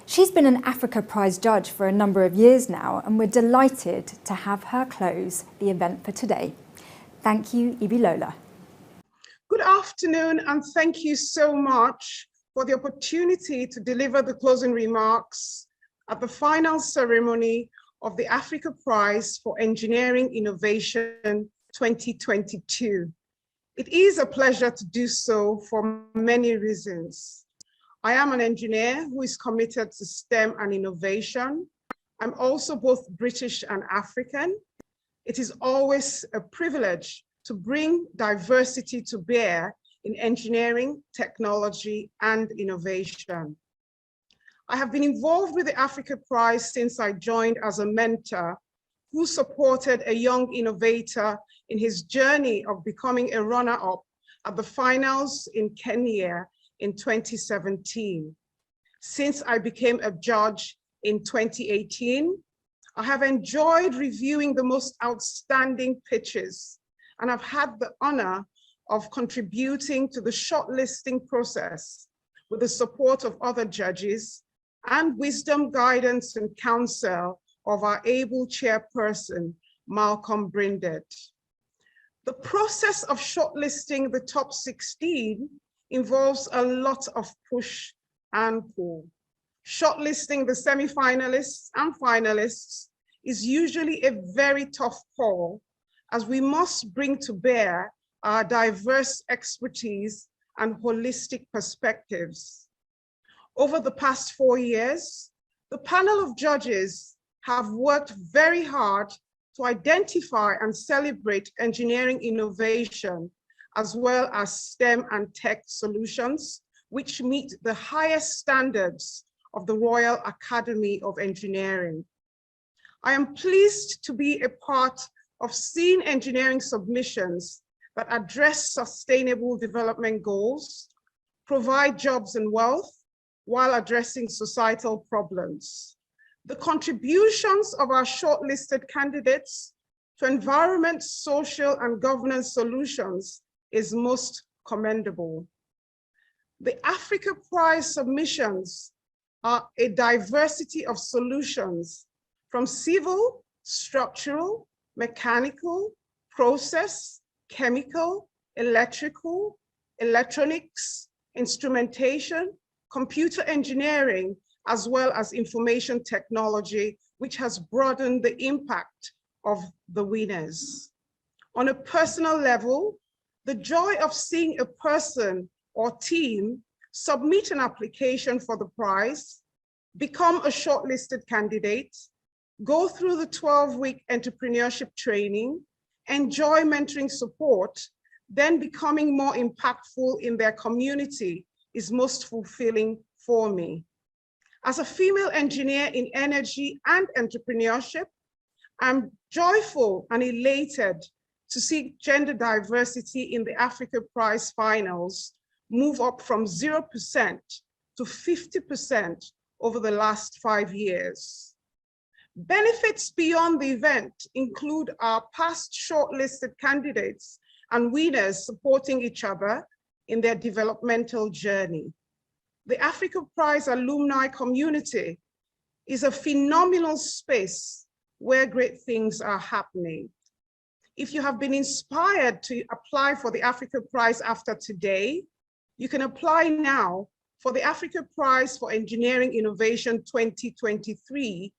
She's been an Africa Prize judge for a number of years now, and we're delighted to have her close the event for today. Thank you, Ibilola. Good afternoon, and thank you so much for the opportunity to deliver the closing remarks at the final ceremony of the Africa Prize for Engineering Innovation 2022. It is a pleasure to do so for many reasons. I am an engineer who is committed to STEM and innovation. I'm also both British and African. It is always a privilege to bring diversity to bear in engineering, technology, and innovation. I have been involved with the Africa Prize since I joined as a mentor who supported a young innovator in his journey of becoming a runner-up at the finals in Kenya in 2017. Since I became a judge in 2018, I have enjoyed reviewing the most outstanding pitches, and I've had the honor of contributing to the shortlisting process with the support of other judges and wisdom, guidance, and counsel of our able chairperson, Malcolm Brinded. The process of shortlisting the top 16 involves a lot of push and pull. Shortlisting the semi-finalists and finalists is usually a very tough call, as we must bring to bear our diverse expertise and holistic perspectives. Over the past 4 years, the panel of judges have worked very hard to identify and celebrate engineering innovation, as well as STEM and tech solutions, which meet the highest standards of the Royal Academy of Engineering. I am pleased to be a part of seeing engineering submissions that address sustainable development goals, provide jobs and wealth, while addressing societal problems. The contributions of our shortlisted candidates to environment, social, and governance solutions is most commendable. The Africa Prize submissions are a diversity of solutions from civil, structural, mechanical, process, chemical, electrical, electronics, instrumentation, computer engineering, as well as information technology, which has broadened the impact of the winners. On a personal level, the joy of seeing a person or team submit an application for the prize, become a shortlisted candidate, go through the 12-week entrepreneurship training, enjoy mentoring support, then becoming more impactful in their community is most fulfilling for me. As a female engineer in energy and entrepreneurship, I'm joyful and elated to see gender diversity in the Africa Prize finals move up from 0% to 50% over the last 5 years. Benefits beyond the event include our past shortlisted candidates and winners supporting each other in their developmental journey. The Africa Prize alumni community is a phenomenal space where great things are happening. If you have been inspired to apply for the Africa Prize after today, you can apply now for the Africa Prize for Engineering Innovation 2023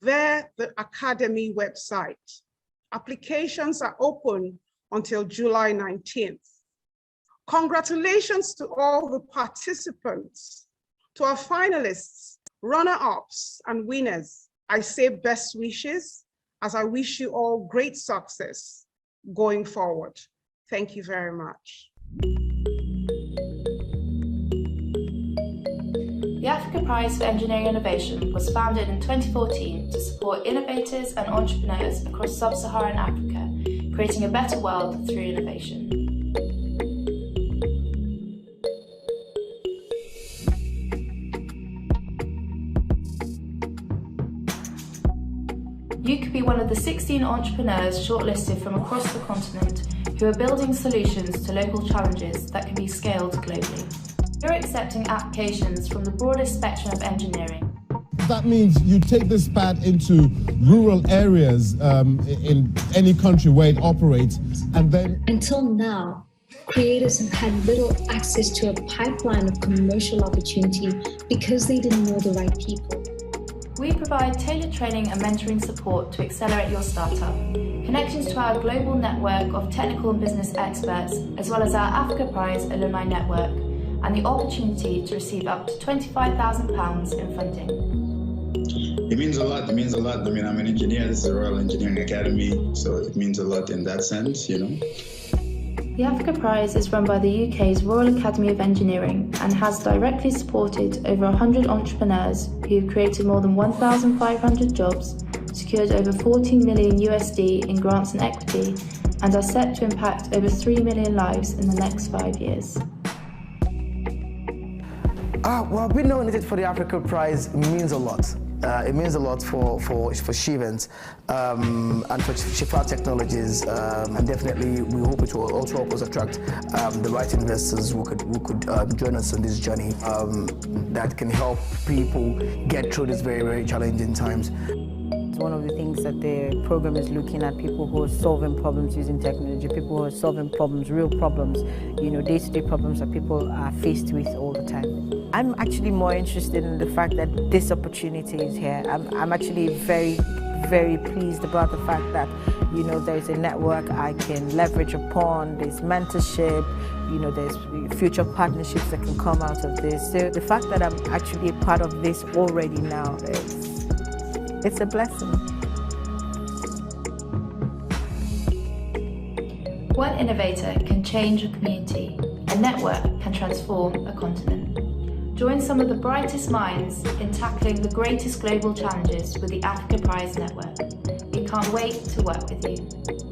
via the Academy website. Applications are open until July 19th. Congratulations to all the participants, to our finalists, runner-ups, and winners. I say best wishes as I wish you all great success going forward. Thank you very much. The Africa Prize for Engineering Innovation was founded in 2014 to support innovators and entrepreneurs across sub-Saharan Africa, creating a better world through innovation. You could be one of the 16 entrepreneurs shortlisted from across the continent who are building solutions to local challenges that can be scaled globally. We're accepting applications from the broadest spectrum of engineering. That means you take this path into rural areas in any country where it operates, and then... Until now, creators have had little access to a pipeline of commercial opportunity because they didn't know the right people. We provide tailored training and mentoring support to accelerate your startup, connections to our global network of technical and business experts, as well as our Africa Prize alumni network, and the opportunity to receive up to £25,000 in funding. It means a lot. It means a lot. I mean, I'm an engineer. This is the Royal Engineering Academy, so it means a lot in that sense, you know. The Africa Prize is run by the UK's Royal Academy of Engineering and has directly supported over 100 entrepreneurs who have created more than 1,500 jobs, secured over 14 million USD in grants and equity, and are set to impact over 3 million lives in the next 5 years. Well, being nominated for the Africa Prize means a lot. It means a lot for Shivens and for Shifa Technologies, and definitely we hope it will also help us attract the right investors who could join us on this journey that can help people get through these very, very challenging times. One of the things that the program is looking at, people who are solving problems using technology, people who are solving problems, real problems, you know, day-to-day problems that people are faced with all the time. I'm actually more interested in the fact that this opportunity is here. I'm actually very, very pleased about the fact that, you know, there's a network I can leverage upon, there's mentorship, you know, there's future partnerships that can come out of this. So the fact that I'm actually a part of this already now, it's a blessing. One innovator can change a community. A network can transform a continent. Join some of the brightest minds in tackling the greatest global challenges with the Africa Prize Network. We can't wait to work with you.